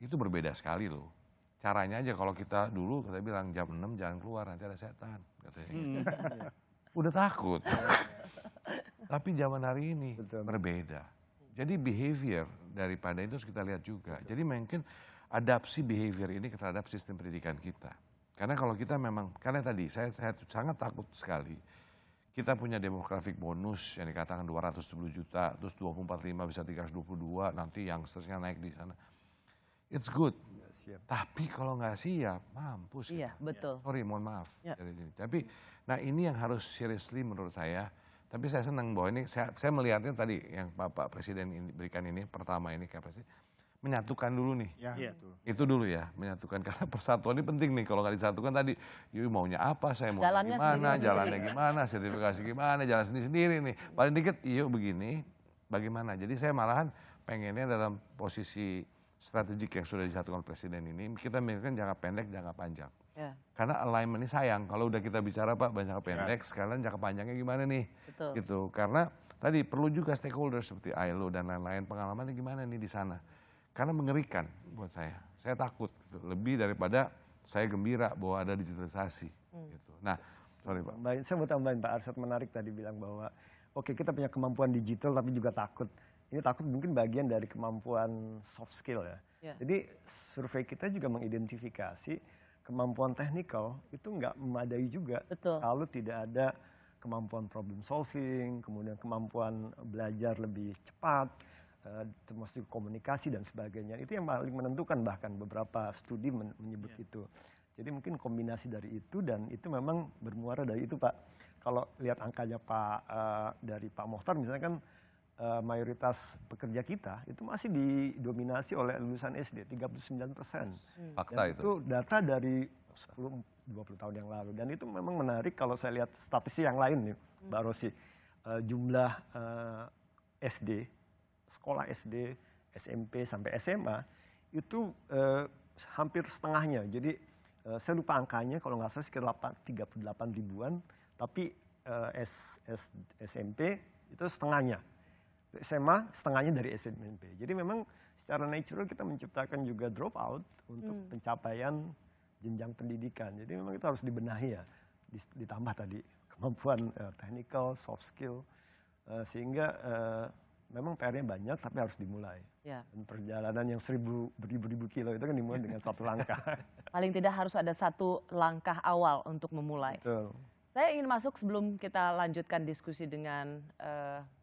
itu berbeda sekali loh. Caranya aja kalau kita dulu kita bilang jam 6 jangan keluar nanti ada setan katanya. Udah takut. Tapi zaman hari ini berbeda. Jadi behavior daripada itu harus kita lihat juga. Jadi mungkin adapsi behavior ini terhadap sistem pendidikan kita. Karena kalau kita memang, karena tadi saya sangat takut sekali. Kita punya demographic bonus yang dikatakan 210 juta, terus 245 bisa 322, nanti yang seterusnya naik di sana. It's good. Tapi kalau nggak siap, mampus. Iya, betul. Sorry, mohon maaf. Ya. Tapi, nah ini yang harus seriously menurut saya. Tapi saya senang bahwa ini, saya melihatnya tadi yang Bapak Presiden ini berikan ini, pertama ini kayak Presiden, menyatukan dulu nih. Betul. Itu dulu ya, menyatukan. Karena persatuan ini penting nih, kalau nggak disatukan tadi, yuk maunya apa, saya mau Jalannya gimana, sendiri. jalannya gimana, sertifikasi gimana, jalan sendiri-sendiri nih. Paling dikit, yuk begini, bagaimana. Jadi saya malahan pengennya dalam posisi strategik yang sudah disatukan Presiden ini, kita mikirkan jangka pendek, jangka panjang. Ya, Karena alignment ini sayang, kalau udah kita bicara Pak, jangka pendek, sekarang jangka panjangnya gimana nih? betul. Gitu. Karena tadi perlu juga stakeholder seperti ILO dan lain-lain, pengalamannya gimana nih di sana. Karena mengerikan buat saya takut gitu. Lebih daripada saya gembira bahwa ada digitalisasi. Gitu. Nah, sorry Pak. Saya mau tambahin Pak Arsyad, menarik tadi bilang bahwa oke, kita punya kemampuan digital tapi juga takut. Ini takut mungkin bagian dari kemampuan soft skill ya. Ya. Jadi survei kita juga mengidentifikasi kemampuan teknikal itu nggak memadai juga Betul. kalau tidak ada kemampuan problem solving, kemudian kemampuan belajar lebih cepat, termasuk komunikasi dan sebagainya. Itu yang paling menentukan, bahkan beberapa studi menyebut itu. Jadi mungkin kombinasi dari itu, dan itu memang bermuara dari itu Pak. Kalau lihat angkanya dari Pak Mokhtar misalnya kan, mayoritas pekerja kita itu masih didominasi oleh lulusan SD, 39%. Fakta Dan itu data dari 10-20 tahun yang lalu. Dan itu memang menarik kalau saya lihat statistik yang lain nih, Mbak Rosi. Jumlah SD, sekolah SD, SMP sampai SMA itu hampir setengahnya. Jadi saya lupa angkanya, kalau nggak salah sekitar 38 ribuan, tapi SMP itu setengahnya. SMA setengahnya dari SMP. Jadi memang secara natural kita menciptakan juga drop out untuk pencapaian jenjang pendidikan. Jadi memang itu harus dibenahi ya. Ditambah tadi kemampuan technical, soft skill, sehingga memang PR-nya banyak tapi harus dimulai. Ya. Dan perjalanan yang beribu-ribu kilo itu kan dimulai dengan satu langkah. Paling tidak harus ada satu langkah awal untuk memulai. Betul. Saya ingin masuk sebelum kita lanjutkan diskusi dengan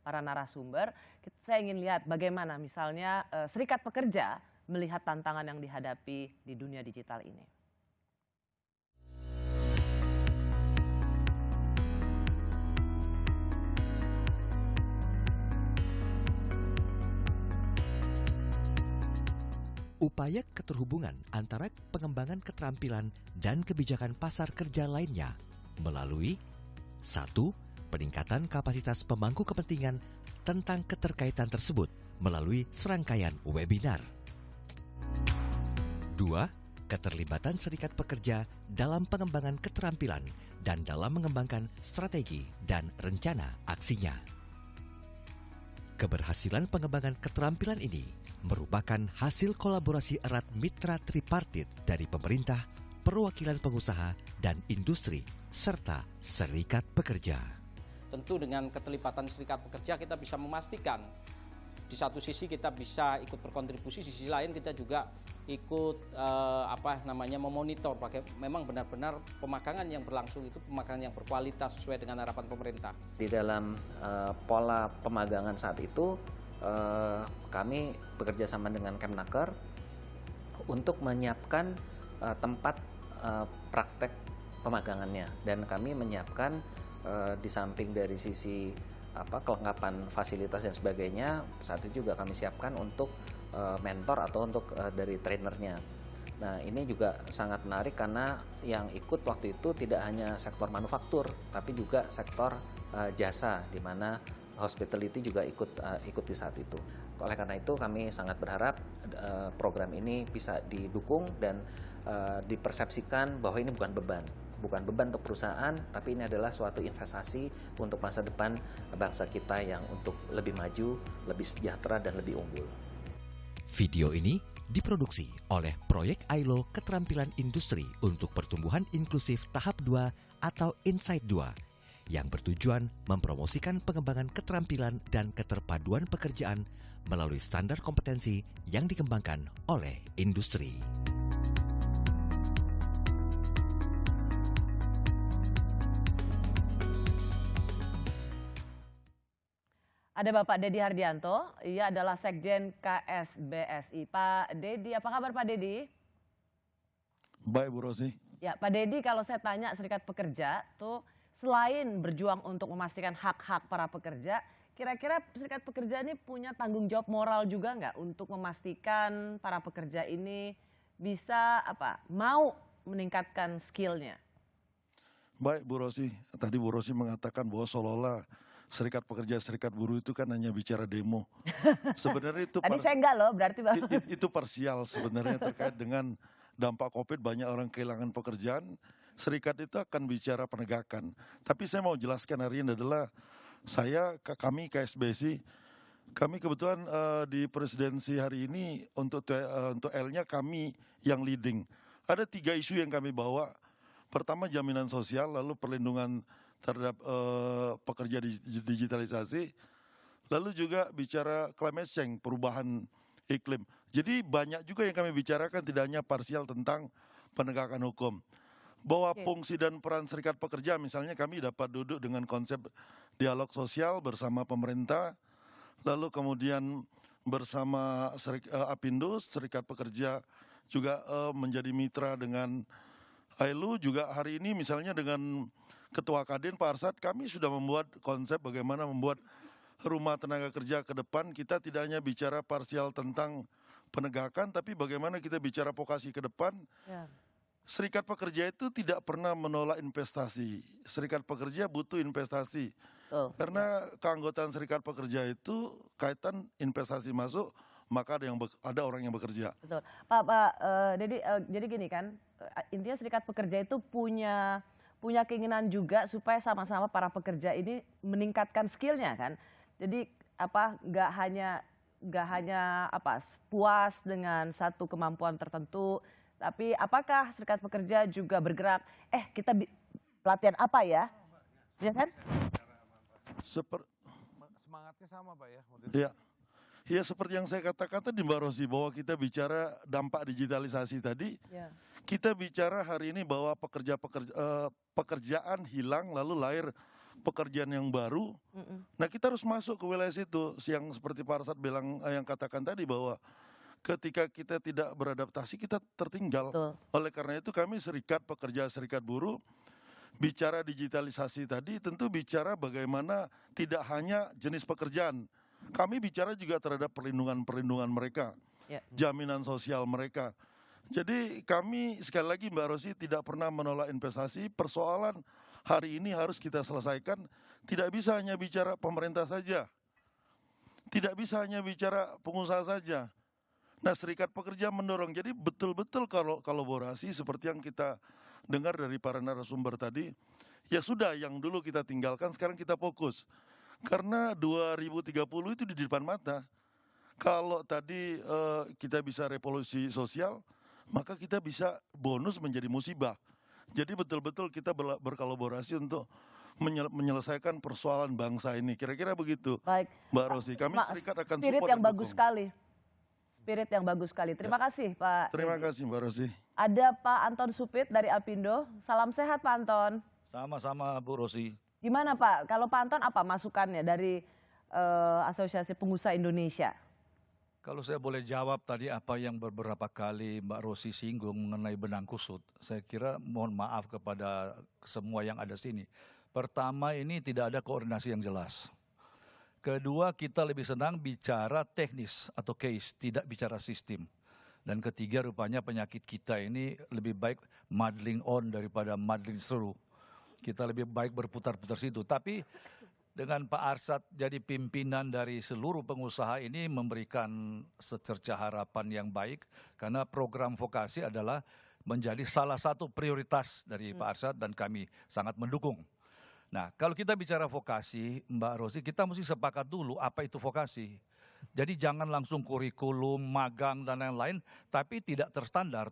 para narasumber. Saya ingin lihat bagaimana misalnya Serikat Pekerja melihat tantangan yang dihadapi di dunia digital ini. Upaya keterhubungan antara pengembangan keterampilan dan kebijakan pasar kerja lainnya melalui 1. Peningkatan kapasitas pemangku kepentingan tentang keterkaitan tersebut melalui serangkaian webinar. 2. Keterlibatan serikat pekerja dalam pengembangan keterampilan dan dalam mengembangkan strategi dan rencana aksinya. Keberhasilan pengembangan keterampilan ini merupakan hasil kolaborasi erat mitra tripartit dari pemerintah, perwakilan pengusaha, dan industri, serta serikat pekerja. Tentu dengan keterlibatan serikat pekerja kita bisa memastikan di satu sisi kita bisa ikut berkontribusi, di sisi lain kita juga ikut memonitor memang benar-benar pemagangan yang berlangsung itu pemagangan yang berkualitas sesuai dengan harapan pemerintah. Di dalam pola pemagangan saat itu kami bekerja sama dengan Kemnaker untuk menyiapkan tempat praktek pemagangannya, dan kami menyiapkan di samping dari sisi kelengkapan fasilitas dan sebagainya, saat itu juga kami siapkan untuk mentor atau untuk dari trainernya. Nah, ini juga sangat menarik karena yang ikut waktu itu tidak hanya sektor manufaktur tapi juga sektor jasa, di mana hospitality juga ikut di saat itu. Oleh karena itu kami sangat berharap program ini bisa didukung dan dipersepsikan bahwa ini bukan beban. bukan beban untuk perusahaan, tapi ini adalah suatu investasi untuk masa depan bangsa kita yang untuk lebih maju, lebih sejahtera, dan lebih unggul. Video ini diproduksi oleh Proyek ILO Keterampilan Industri untuk Pertumbuhan Inklusif Tahap 2 atau Insight 2 yang bertujuan mempromosikan pengembangan keterampilan dan keterpaduan pekerjaan melalui standar kompetensi yang dikembangkan oleh industri. Ada Bapak Dedi Hardianto, ia adalah Sekjen KSBSI. Pak Dedi, apa kabar Pak Dedi? Baik Bu Rosi. Ya Pak Dedi, kalau saya tanya Serikat Pekerja tuh selain berjuang untuk memastikan hak-hak para pekerja, kira-kira Serikat Pekerja ini punya tanggung jawab moral juga nggak untuk memastikan para pekerja ini bisa mau meningkatkan skillnya? Baik Bu Rosi, tadi Bu Rosi mengatakan bahwa seolah-olah Serikat Pekerja, Serikat Buruh itu kan hanya bicara demo. Sebenarnya itu tadi saya enggak loh, berarti itu parsial sebenarnya terkait dengan dampak COVID, banyak orang kehilangan pekerjaan. Serikat itu akan bicara penegakan. Tapi saya mau jelaskan hari ini adalah kami KSBSI, kami kebetulan di presidensi hari ini untuk L-nya kami yang leading. Ada 3 isu yang kami bawa. Pertama jaminan sosial, lalu perlindungan terhadap pekerja digitalisasi, lalu juga bicara climate change, perubahan iklim. Jadi banyak juga yang kami bicarakan, tidak hanya parsial tentang penegakan hukum. Bahwa fungsi dan peran Serikat Pekerja, misalnya kami dapat duduk dengan konsep dialog sosial bersama pemerintah, lalu kemudian bersama Apindo, Serikat Pekerja juga menjadi mitra dengan ILO, juga hari ini misalnya dengan Ketua Kadin Pak Arsad, kami sudah membuat konsep bagaimana membuat rumah tenaga kerja ke depan. Kita tidak hanya bicara parsial tentang penegakan, tapi bagaimana kita bicara vokasi ke depan. Ya. Serikat Pekerja itu tidak pernah menolak investasi. Serikat Pekerja butuh investasi. Karena keanggotaan Serikat Pekerja itu kaitan investasi masuk, maka ada orang yang bekerja. Betul. Pak Dedi, jadi gini kan, intinya Serikat Pekerja itu punya keinginan juga supaya sama-sama para pekerja ini meningkatkan skillnya kan. Jadi nggak hanya puas dengan satu kemampuan tertentu. Tapi apakah Serikat Pekerja juga bergerak, kita pelatihan apa ya? Ya kan? Semangatnya sama Pak ya? Ya seperti yang saya katakan tadi Mbak Rosi, bahwa kita bicara dampak digitalisasi tadi, kita bicara hari ini bahwa pekerjaan hilang lalu lahir pekerjaan yang baru. Nah kita harus masuk ke wilayah situ, yang seperti Pak Arsad bilang, yang katakan tadi bahwa ketika kita tidak beradaptasi, kita tertinggal. Betul. Oleh karena itu kami Serikat Pekerja, Serikat Buruh, bicara digitalisasi tadi tentu bicara bagaimana tidak hanya jenis pekerjaan. Kami bicara juga terhadap perlindungan mereka, jaminan sosial mereka. Jadi kami sekali lagi Mbak Rosi tidak pernah menolak investasi. Persoalan hari ini harus kita selesaikan. Tidak bisa hanya bicara pemerintah saja. Tidak bisa hanya bicara pengusaha saja. Nah Serikat Pekerja mendorong, jadi betul-betul kalau kolaborasi seperti yang kita dengar dari para narasumber tadi, ya sudah yang dulu kita tinggalkan sekarang kita fokus. Karena 2030 itu di depan mata. Kalau tadi kita bisa revolusi sosial, maka kita bisa bonus menjadi musibah. Jadi betul-betul kita berkolaborasi untuk menyelesaikan persoalan bangsa ini. Kira-kira begitu. Baik. Mbak Rosi, kami Serikat akan support. Spirit yang bagus sekali. Spirit yang bagus sekali. Terima kasih Pak. Terima kasih Mbak Rosi. Ada Pak Anton Supit dari Apindo. Salam sehat Pak Anton. Sama-sama Bu Rosi. Gimana Pak, kalau Pak Anton apa masukannya dari Asosiasi Pengusaha Indonesia? Kalau saya boleh jawab tadi apa yang beberapa kali Mbak Rosi singgung mengenai benang kusut, saya kira mohon maaf kepada semua yang ada sini. Pertama, ini tidak ada koordinasi yang jelas. Kedua, kita lebih senang bicara teknis atau case, tidak bicara sistem. Dan ketiga, rupanya penyakit kita ini lebih baik muddling on daripada muddling through. Kita lebih baik berputar-putar situ. Tapi dengan Pak Arsad jadi pimpinan dari seluruh pengusaha ini memberikan secerca harapan yang baik. Karena program vokasi adalah menjadi salah satu prioritas dari Pak Arsyad dan kami sangat mendukung. Nah, kalau kita bicara vokasi, Mbak Rosi, kita mesti sepakat dulu apa itu vokasi. Jadi jangan langsung kurikulum, magang, dan lain-lain, tapi tidak terstandar.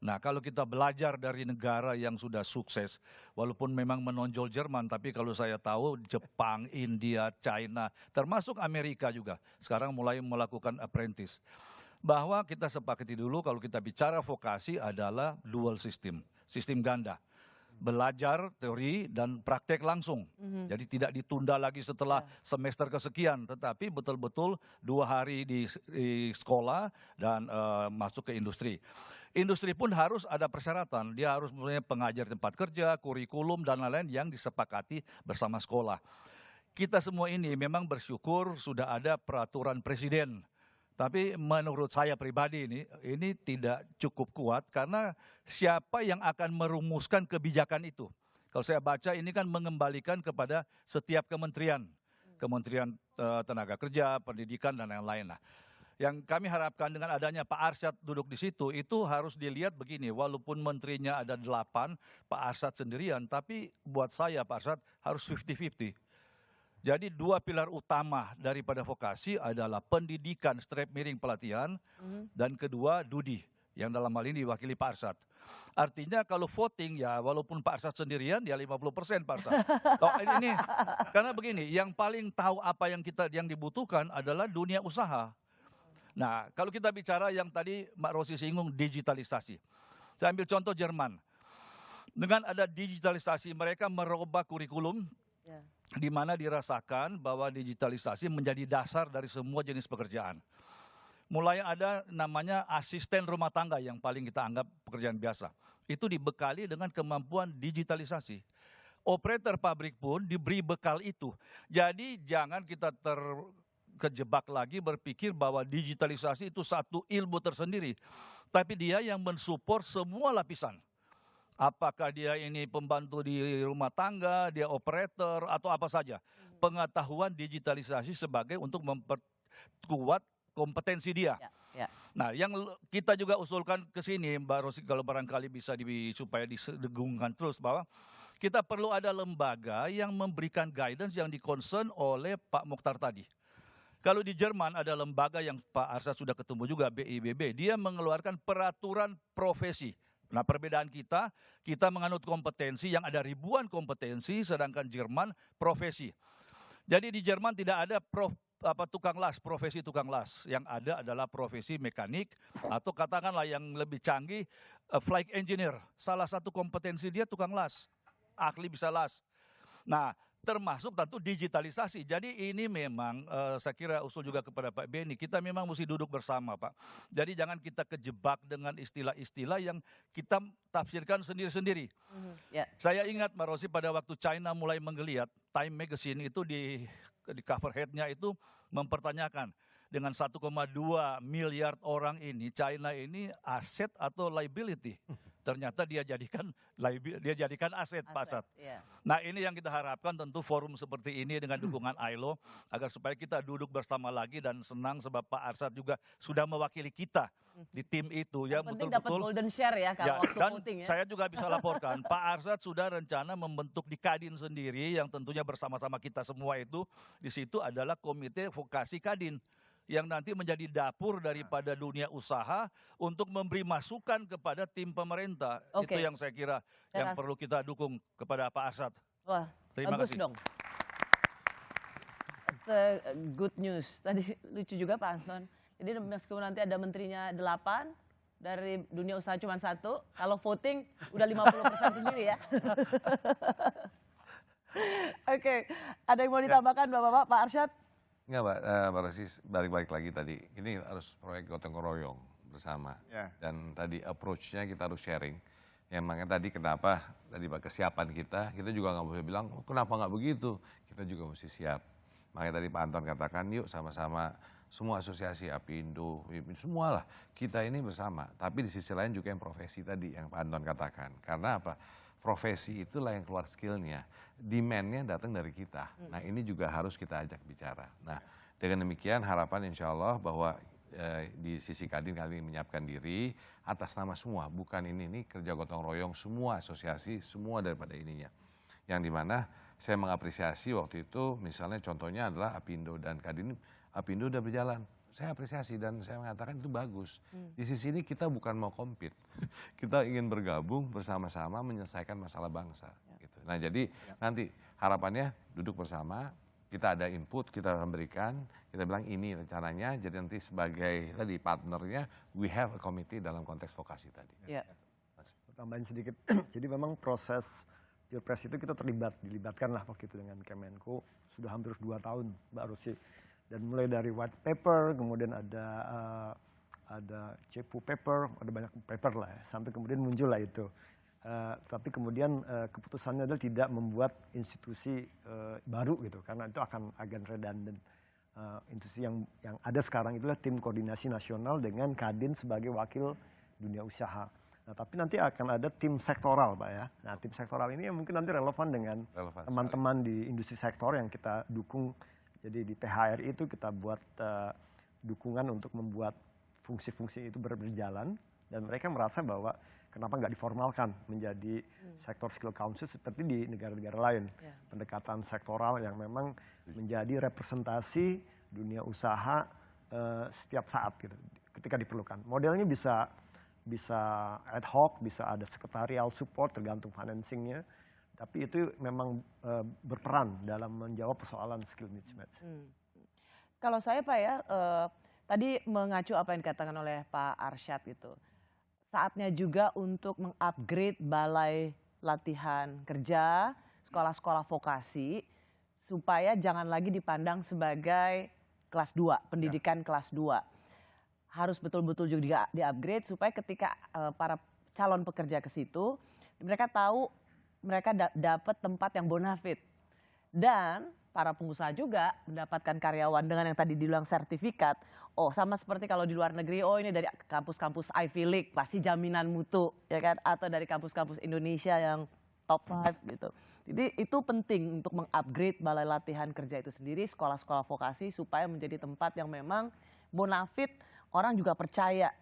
Nah, kalau kita belajar dari negara yang sudah sukses, walaupun memang menonjol Jerman, tapi kalau saya tahu Jepang, India, China, termasuk Amerika juga, sekarang mulai melakukan apprentice. Bahwa kita sepakati dulu kalau kita bicara vokasi adalah dual system, sistem ganda. Belajar teori dan praktek langsung. Jadi tidak ditunda lagi setelah semester kesekian, tetapi betul-betul 2 hari di sekolah dan masuk ke industri. Industri pun harus ada persyaratan, dia harus mempunyai pengajar tempat kerja, kurikulum, dan lain-lain yang disepakati bersama sekolah. Kita semua ini memang bersyukur sudah ada peraturan presiden. Tapi menurut saya pribadi ini tidak cukup kuat karena siapa yang akan merumuskan kebijakan itu. Kalau saya baca ini kan mengembalikan kepada setiap kementerian. Kementerian Tenaga Kerja, Pendidikan, dan lain-lain. Nah, yang kami harapkan dengan adanya Pak Arsyad duduk di situ, itu harus dilihat begini, walaupun menterinya ada 8, Pak Arsyad sendirian, tapi buat saya Pak Arsyad harus 50-50. Jadi 2 pilar utama daripada vokasi adalah pendidikan, strap miring pelatihan, dan kedua Dudi, yang dalam hal ini diwakili Pak Arsyad. Artinya kalau voting ya walaupun Pak Arsyad sendirian ya 50% Pak Arsyad. Ini karena begini, yang paling tahu apa yang dibutuhkan adalah dunia usaha. Nah, kalau kita bicara yang tadi Mbak Rosi singgung digitalisasi. Saya ambil contoh Jerman. Dengan ada digitalisasi mereka merubah kurikulum di mana dirasakan bahwa digitalisasi menjadi dasar dari semua jenis pekerjaan. Mulai ada namanya asisten rumah tangga yang paling kita anggap pekerjaan biasa. Itu dibekali dengan kemampuan digitalisasi. Operator pabrik pun diberi bekal itu. Jadi jangan kita terkejebak lagi berpikir bahwa digitalisasi itu satu ilmu tersendiri. Tapi dia yang mensupport semua lapisan. Apakah dia ini pembantu di rumah tangga, dia operator, atau apa saja. Pengetahuan digitalisasi sebagai untuk memperkuat kompetensi dia. Nah, yang kita juga usulkan ke sini, Mbak Rosi, kalau barangkali bisa supaya didengungkan terus, bahwa kita perlu ada lembaga yang memberikan guidance yang di-concern oleh Pak Mokhtar tadi. Kalau di Jerman ada lembaga yang Pak Arsyad sudah ketemu juga, BIBB, dia mengeluarkan peraturan profesi. Nah, perbedaan kita menganut kompetensi yang ada ribuan kompetensi, sedangkan Jerman profesi. Jadi di Jerman tidak ada tukang las, profesi tukang las. Yang ada adalah profesi mekanik atau katakanlah yang lebih canggih, flight engineer. Salah satu kompetensi dia tukang las, ahli bisa las. Nah, termasuk tentu digitalisasi. Jadi ini memang saya kira usul juga kepada Pak Beni, kita memang mesti duduk bersama Pak. Jadi jangan kita kejebak dengan istilah-istilah yang kita tafsirkan sendiri-sendiri. Saya ingat Mbak Rosi pada waktu China mulai menggeliat, Time Magazine itu di cover head-nya itu mempertanyakan dengan 1,2 miliar orang ini, China ini aset atau liability. Ternyata dia jadikan aset, Pak Arsyad. Nah, ini yang kita harapkan tentu forum seperti ini dengan dukungan ILO agar supaya kita duduk bersama lagi dan senang sebab Pak Arsyad juga sudah mewakili kita di tim itu ya, betul-betul dapat golden share ya kalau waktu dan voting ya. Saya juga bisa laporkan Pak Arsyad sudah rencana membentuk di Kadin sendiri yang tentunya bersama-sama kita semua itu di situ adalah komite vokasi Kadin yang nanti menjadi dapur daripada dunia usaha untuk memberi masukan kepada tim pemerintah. Itu yang saya kira yang perlu kita dukung kepada Pak Arsyad. Wah, terima kasih dong. It's a good news. Tadi lucu juga Pak Anson. Jadi meskipun nanti ada menterinya 8, dari dunia usaha cuma 1, kalau voting udah 50% sendiri ya. Oke, ada yang mau ditambahkan Bapak-Bapak, Pak Arsyad? Enggak, Mbak Rosi, balik lagi tadi. Ini harus proyek gotong royong bersama. Dan tadi approach-nya kita harus sharing. Yang makanya tadi kenapa tadi kesiapan kita juga nggak boleh bilang kenapa nggak begitu. Kita juga mesti siap. Makanya tadi Pak Anton katakan yuk sama-sama semua asosiasi Apindo, semua lah kita ini bersama. Tapi di sisi lain juga yang profesi tadi yang Pak Anton katakan. Karena apa? Profesi itulah yang keluar skillnya, demand-nya datang dari kita. Nah ini juga harus kita ajak bicara. Nah dengan demikian harapan insya Allah bahwa di sisi Kadin kami menyiapkan diri atas nama semua, bukan ini kerja gotong royong semua asosiasi, semua daripada ininya. Yang dimana saya mengapresiasi waktu itu, misalnya contohnya adalah Apindo dan Kadin, Apindo udah berjalan. Saya apresiasi dan saya mengatakan itu bagus. Di sisi ini kita bukan mau compete, kita ingin bergabung bersama-sama menyelesaikan masalah bangsa. Gitu. Nah jadi nanti harapannya duduk bersama, kita ada input, kita akan berikan, kita bilang ini rencananya, jadi nanti sebagai tadi partnernya, we have a committee dalam konteks vokasi tadi. Tambahin sedikit, jadi memang proses Pilpres itu kita dilibatkan lah waktu itu dengan Kemenko, sudah hampir 2 tahun Mbak Rosi. Dan mulai dari white paper, kemudian ada cepu paper, ada banyak paper lah ya, sampai kemudian muncul lah itu. Tapi kemudian keputusannya adalah tidak membuat institusi baru gitu, karena itu akan agak redundant. Institusi yang ada sekarang itulah tim koordinasi nasional dengan Kadin sebagai wakil dunia usaha. Nah, tapi nanti akan ada tim sektoral, Pak ya. Nah, tim sektoral ini yang mungkin nanti relevan dengan teman-teman di industri sektor yang kita dukung. Jadi di PHRI itu kita buat dukungan untuk membuat fungsi-fungsi itu berjalan, dan mereka merasa bahwa kenapa nggak diformalkan menjadi sektor skill council seperti di negara-negara lain. Pendekatan sektoral yang memang menjadi representasi dunia usaha setiap saat gitu, ketika diperlukan. Modelnya bisa ad hoc, bisa ada sekretarial support tergantung financingnya. Tapi itu memang berperan dalam menjawab persoalan skill mismatch. Kalau saya Pak ya, tadi mengacu apa yang dikatakan oleh Pak Arsyad gitu. Saatnya juga untuk mengupgrade balai latihan kerja, sekolah-sekolah vokasi, supaya jangan lagi dipandang sebagai kelas 2, pendidikan kelas 2. Harus betul-betul juga di-upgrade supaya ketika para calon pekerja ke situ, mereka tahu mereka dapat tempat yang bonafit. Dan para pengusaha juga mendapatkan karyawan dengan yang tadi dibilang sertifikat. Oh, sama seperti kalau di luar negeri, oh ini dari kampus-kampus Ivy League, pasti jaminan mutu, ya kan? Atau dari kampus-kampus Indonesia yang top 5 gitu. Jadi itu penting untuk mengupgrade balai latihan kerja itu sendiri, sekolah-sekolah vokasi supaya menjadi tempat yang memang bonafit, orang juga percaya.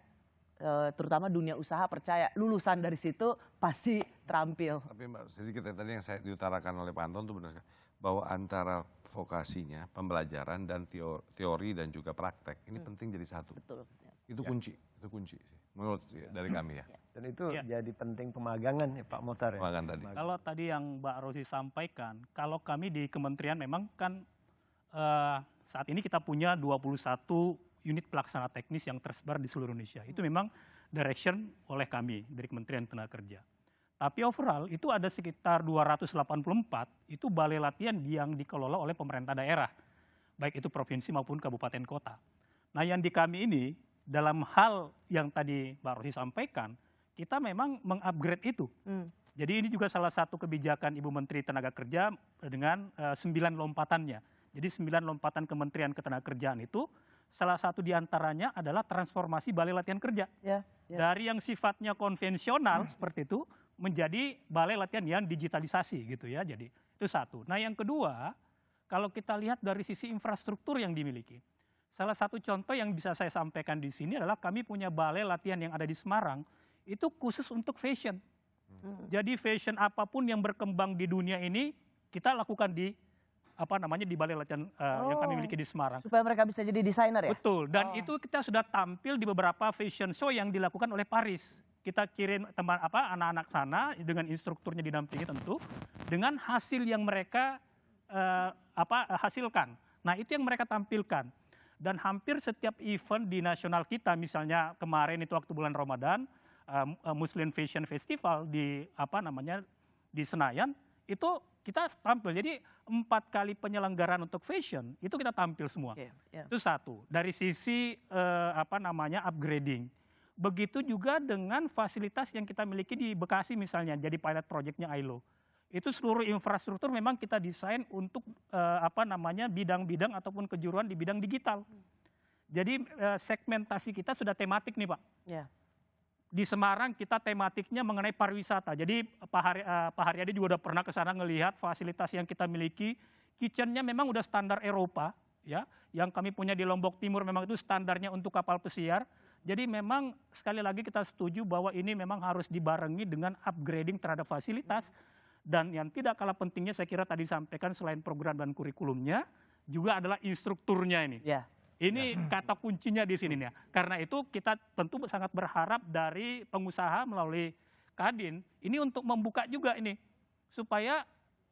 Terutama dunia usaha percaya lulusan dari situ pasti terampil. Tapi Mbak, sedikit tadi yang saya diutarakan oleh Pak Anton itu benar, bahwa antara vokasinya, pembelajaran dan teori dan juga praktek ini penting jadi satu. Betul. Itu kunci sih menurut dari kami ya. Dan itu jadi penting pemagangan ya Pak Mohtar ya. Pemagangan tadi. Kalau tadi yang Mbak Rosi sampaikan, kalau kami di kementerian memang kan saat ini kita punya 21 unit pelaksana teknis yang tersebar di seluruh Indonesia. Itu memang direction oleh kami dari Kementerian Tenaga Kerja. Tapi overall itu ada sekitar 284 itu balai latihan yang dikelola oleh pemerintah daerah. Baik itu provinsi maupun kabupaten kota. Nah yang di kami ini dalam hal yang tadi Mbak Rosi sampaikan, kita memang mengupgrade itu. Jadi ini juga salah satu kebijakan Ibu Menteri Tenaga Kerja dengan 9 lompatannya. Jadi 9 lompatan Kementerian Ketenagakerjaan itu salah satu diantaranya adalah transformasi balai latihan kerja. Dari yang sifatnya konvensional seperti itu menjadi balai latihan yang digitalisasi gitu ya. Jadi itu satu. Nah yang kedua, kalau kita lihat dari sisi infrastruktur yang dimiliki. Salah satu contoh yang bisa saya sampaikan di sini adalah kami punya balai latihan yang ada di Semarang, itu khusus untuk fashion. Jadi fashion apapun yang berkembang di dunia ini kita lakukan di di balai latihan yang kami miliki di Semarang. Supaya mereka bisa jadi desainer ya? Betul, dan itu kita sudah tampil di beberapa fashion show yang dilakukan oleh Paris. Kita kirim anak-anak sana dengan instrukturnya didampingi tentu, dengan hasil yang mereka hasilkan. Nah itu yang mereka tampilkan. Dan hampir setiap event di nasional kita, misalnya kemarin itu waktu bulan Ramadan, Muslim Fashion Festival di di Senayan, itu kita tampil. Jadi 4 kali penyelenggaraan untuk fashion itu kita tampil semua. Itu satu. Dari sisi upgrading. Begitu juga dengan fasilitas yang kita miliki di Bekasi misalnya, jadi pilot projectnya ILO. Itu seluruh infrastruktur memang kita desain untuk bidang-bidang ataupun kejuruan di bidang digital. Jadi segmentasi kita sudah tematik nih Pak. Di Semarang kita tematiknya mengenai pariwisata. Jadi Pak Haryadi juga udah pernah ke sana ngelihat fasilitas yang kita miliki. Kitchennya memang udah standar Eropa. ya, yang kami punya di Lombok Timur memang itu standarnya untuk kapal pesiar. Jadi memang sekali lagi kita setuju bahwa ini memang harus dibarengi dengan upgrading terhadap fasilitas. Dan yang tidak kalah pentingnya saya kira tadi disampaikan selain program dan kurikulumnya, juga adalah instrukturnya ini. Ya. Ini kata kuncinya di sini nih. Karena itu kita tentu sangat berharap dari pengusaha melalui Kadin, ini untuk membuka juga ini. Supaya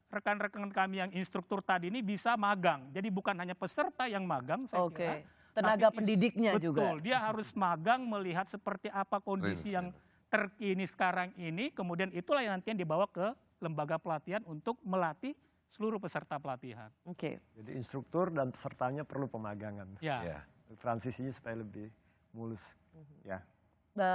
rekan-rekan kami yang instruktur tadi ini bisa magang. Jadi bukan hanya peserta yang magang saya kira. Tenaga tapi pendidiknya juga. Betul, dia harus magang melihat seperti apa kondisi yang terkini sekarang ini. Kemudian itulah yang nanti dibawa ke lembaga pelatihan untuk melatih seluruh peserta pelatihan. Oke. Jadi instruktur dan pesertanya perlu pemagangan. Ya. Transisinya supaya lebih mulus. Ya.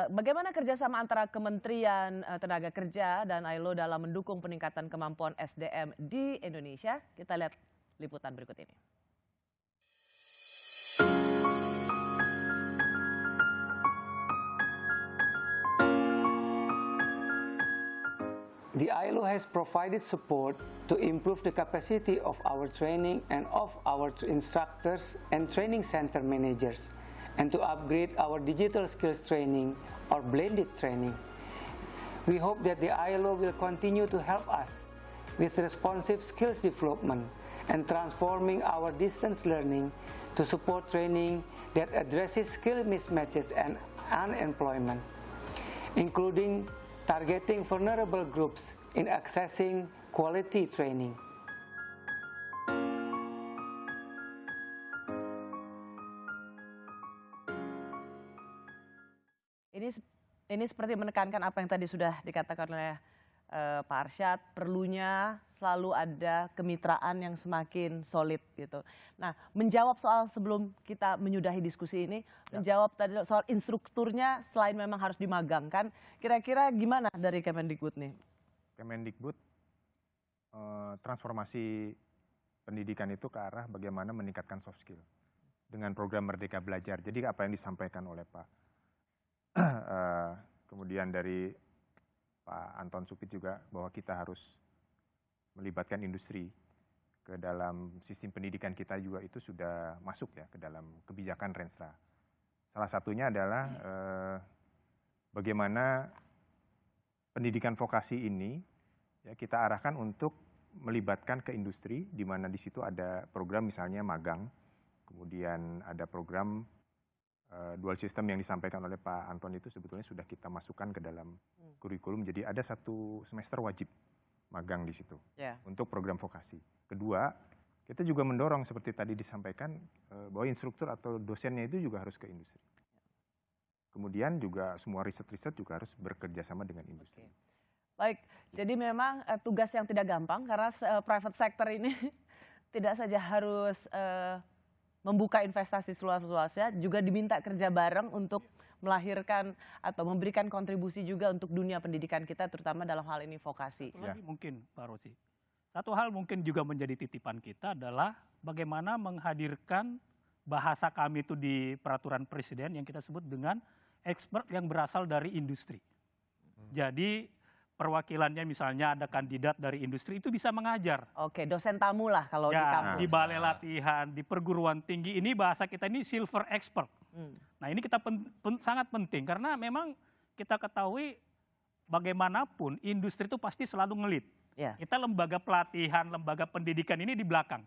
Bagaimana kerjasama antara Kementerian Tenaga Kerja dan ILO dalam mendukung peningkatan kemampuan SDM di Indonesia? Kita lihat liputan berikut ini. The ILO has provided support to improve the capacity of our training and of our instructors and training center managers, and to upgrade our digital skills training or blended training. We hope that the ILO will continue to help us with responsive skills development and transforming our distance learning to support training that addresses skill mismatches and unemployment, including targeting vulnerable groups in accessing quality training. Ini seperti menekankan apa yang tadi sudah dikatakan oleh Pak Arsyad, perlunya selalu ada kemitraan yang semakin solid gitu. Nah, menjawab soal sebelum kita menyudahi diskusi ini, menjawab tadi soal instrukturnya selain memang harus dimagangkan, kira-kira gimana dari Kemendikbud nih? Kemendikbud transformasi pendidikan itu ke arah bagaimana meningkatkan soft skill dengan program Merdeka Belajar. Jadi apa yang disampaikan oleh Pak kemudian dari Pak Anton Supit juga bahwa kita harus melibatkan industri ke dalam sistem pendidikan kita juga itu sudah masuk ya ke dalam kebijakan Renstra. Salah satunya adalah bagaimana pendidikan vokasi ini ya kita arahkan untuk melibatkan ke industri di mana di situ ada program misalnya magang, kemudian ada program dual system yang disampaikan oleh Pak Anton itu sebetulnya sudah kita masukkan ke dalam kurikulum. Jadi ada 1 semester wajib magang di situ untuk program vokasi. Kedua, kita juga mendorong seperti tadi disampaikan bahwa instruktur atau dosennya itu juga harus ke industri. Kemudian juga semua riset-riset juga harus bekerja sama dengan industri. Baik, jadi memang tugas yang tidak gampang karena private sector ini tidak saja harus membuka investasi seluas-luasnya, juga diminta kerja bareng untuk melahirkan atau memberikan kontribusi juga untuk dunia pendidikan kita, terutama dalam hal ini vokasi. Satu lagi mungkin Pak Rosi, satu hal mungkin juga menjadi titipan kita adalah bagaimana menghadirkan bahasa kami itu di peraturan presiden yang kita sebut dengan expert yang berasal dari industri. Jadi perwakilannya misalnya ada kandidat dari industri itu bisa mengajar. Oke, dosen tamu lah kalau di kampus. Di balai latihan, di perguruan tinggi, ini bahasa kita ini silver expert. Nah ini kita sangat penting karena memang kita ketahui bagaimanapun industri itu pasti selalu ngelit. Kita lembaga pelatihan, lembaga pendidikan ini di belakang.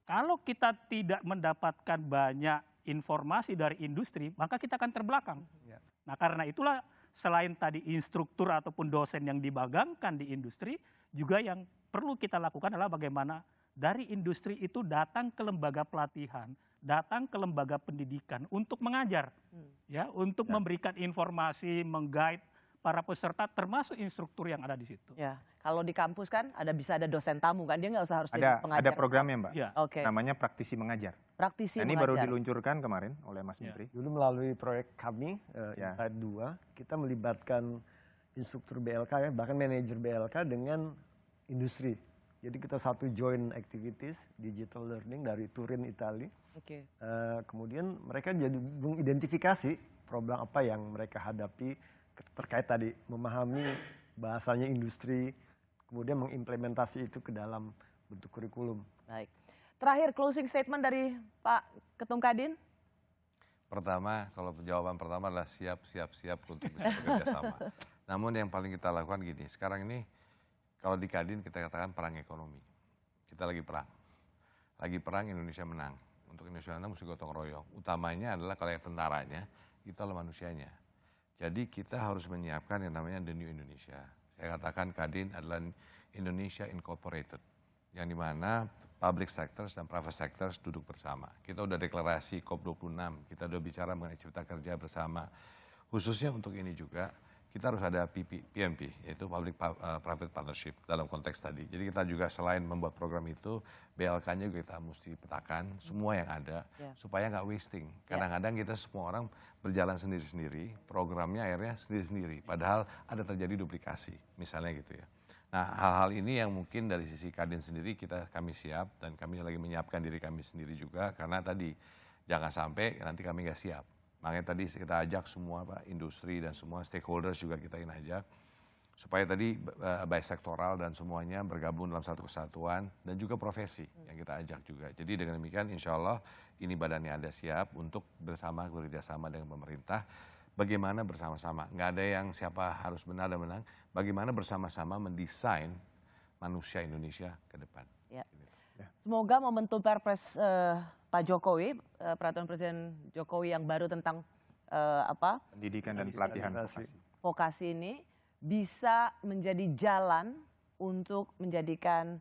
Kalau kita tidak mendapatkan banyak informasi dari industri, maka kita akan terbelakang. Nah karena itulah selain tadi instruktur ataupun dosen yang dibagangkan di industri, juga yang perlu kita lakukan adalah bagaimana dari industri itu datang ke lembaga pelatihan, datang ke lembaga pendidikan untuk mengajar, untuk memberikan informasi, meng-guide para peserta termasuk instruktur yang ada di situ. Ya, kalau di kampus kan bisa ada dosen tamu kan, dia nggak usah harus jadi pengajar. Ada programnya Mbak, Oke. namanya praktisi mengajar. Praktisi ini mengajar. baru diluncurkan kemarin oleh Mas Menteri. Dulu melalui proyek kami, Insight 2, kita melibatkan instruktur BLK ya, bahkan manajer BLK dengan industri. Jadi kita satu joint activities, digital learning dari Turin, Italia. Kemudian mereka jadi mengidentifikasi problem apa yang mereka hadapi terkait tadi memahami bahasanya industri, kemudian mengimplementasi itu ke dalam bentuk kurikulum. Baik. Terakhir closing statement dari Pak Ketum Kadin. Pertama, kalau jawaban pertama adalah siap untuk bisa bekerja sama. Namun yang paling kita lakukan gini, sekarang ini kalau di Kadin kita katakan perang ekonomi. Kita lagi perang. Lagi perang Indonesia menang. Untuk Indonesia menang mesti gotong royong. Utamanya adalah kalau yang tentaranya, kita adalah manusianya. Jadi kita harus menyiapkan yang namanya The New Indonesia. Saya katakan Kadin adalah Indonesia Incorporated. Yang dimana public sectors dan private sectors duduk bersama. Kita udah deklarasi COP26, kita udah bicara mengenai cipta kerja bersama. Khususnya untuk ini juga, kita harus ada PMP, yaitu Public Private Partnership dalam konteks tadi. Jadi kita juga selain membuat program itu, BLK-nya juga kita mesti petakan semua yang ada, supaya nggak wasting. Kadang-kadang kita semua orang berjalan sendiri-sendiri, programnya akhirnya sendiri-sendiri. Padahal ada terjadi duplikasi, misalnya gitu ya. Nah, hal-hal ini yang mungkin dari sisi Kadin sendiri kami siap dan kami lagi menyiapkan diri kami sendiri juga karena tadi jangan sampai nanti kami nggak siap. Makanya tadi kita ajak semua Pak, industri dan semua stakeholders juga kita ingin ajak supaya tadi bisektoral dan semuanya bergabung dalam satu kesatuan dan juga profesi yang kita ajak juga. Jadi dengan demikian insya Allah ini badannya ada siap untuk bekerjasama dengan pemerintah. Bagaimana bersama-sama, nggak ada yang siapa harus benar dan menang, bagaimana bersama-sama mendesain manusia Indonesia ke depan. Ya. Semoga momentum Perpres Pak Jokowi, peraturan Presiden Jokowi yang baru tentang pendidikan dan pelatihan vokasi ini bisa menjadi jalan untuk menjadikan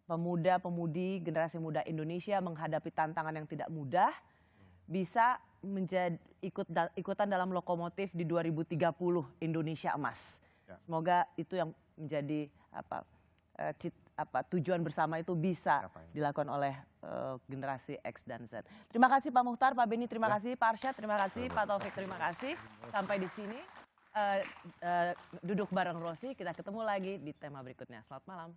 pemuda-pemudi generasi muda Indonesia menghadapi tantangan yang tidak mudah, bisa ikutan dalam lokomotif di 2030 Indonesia Emas. Semoga itu yang menjadi tujuan bersama itu bisa dilakukan oleh generasi X dan Z. Terima kasih Pak Muhtar, Pak Beni, terima kasih Pak Arsyad, terima kasih Pak Taufik, terima kasih. Sampai di sini duduk bareng Rosi, kita ketemu lagi di tema berikutnya. Selamat malam.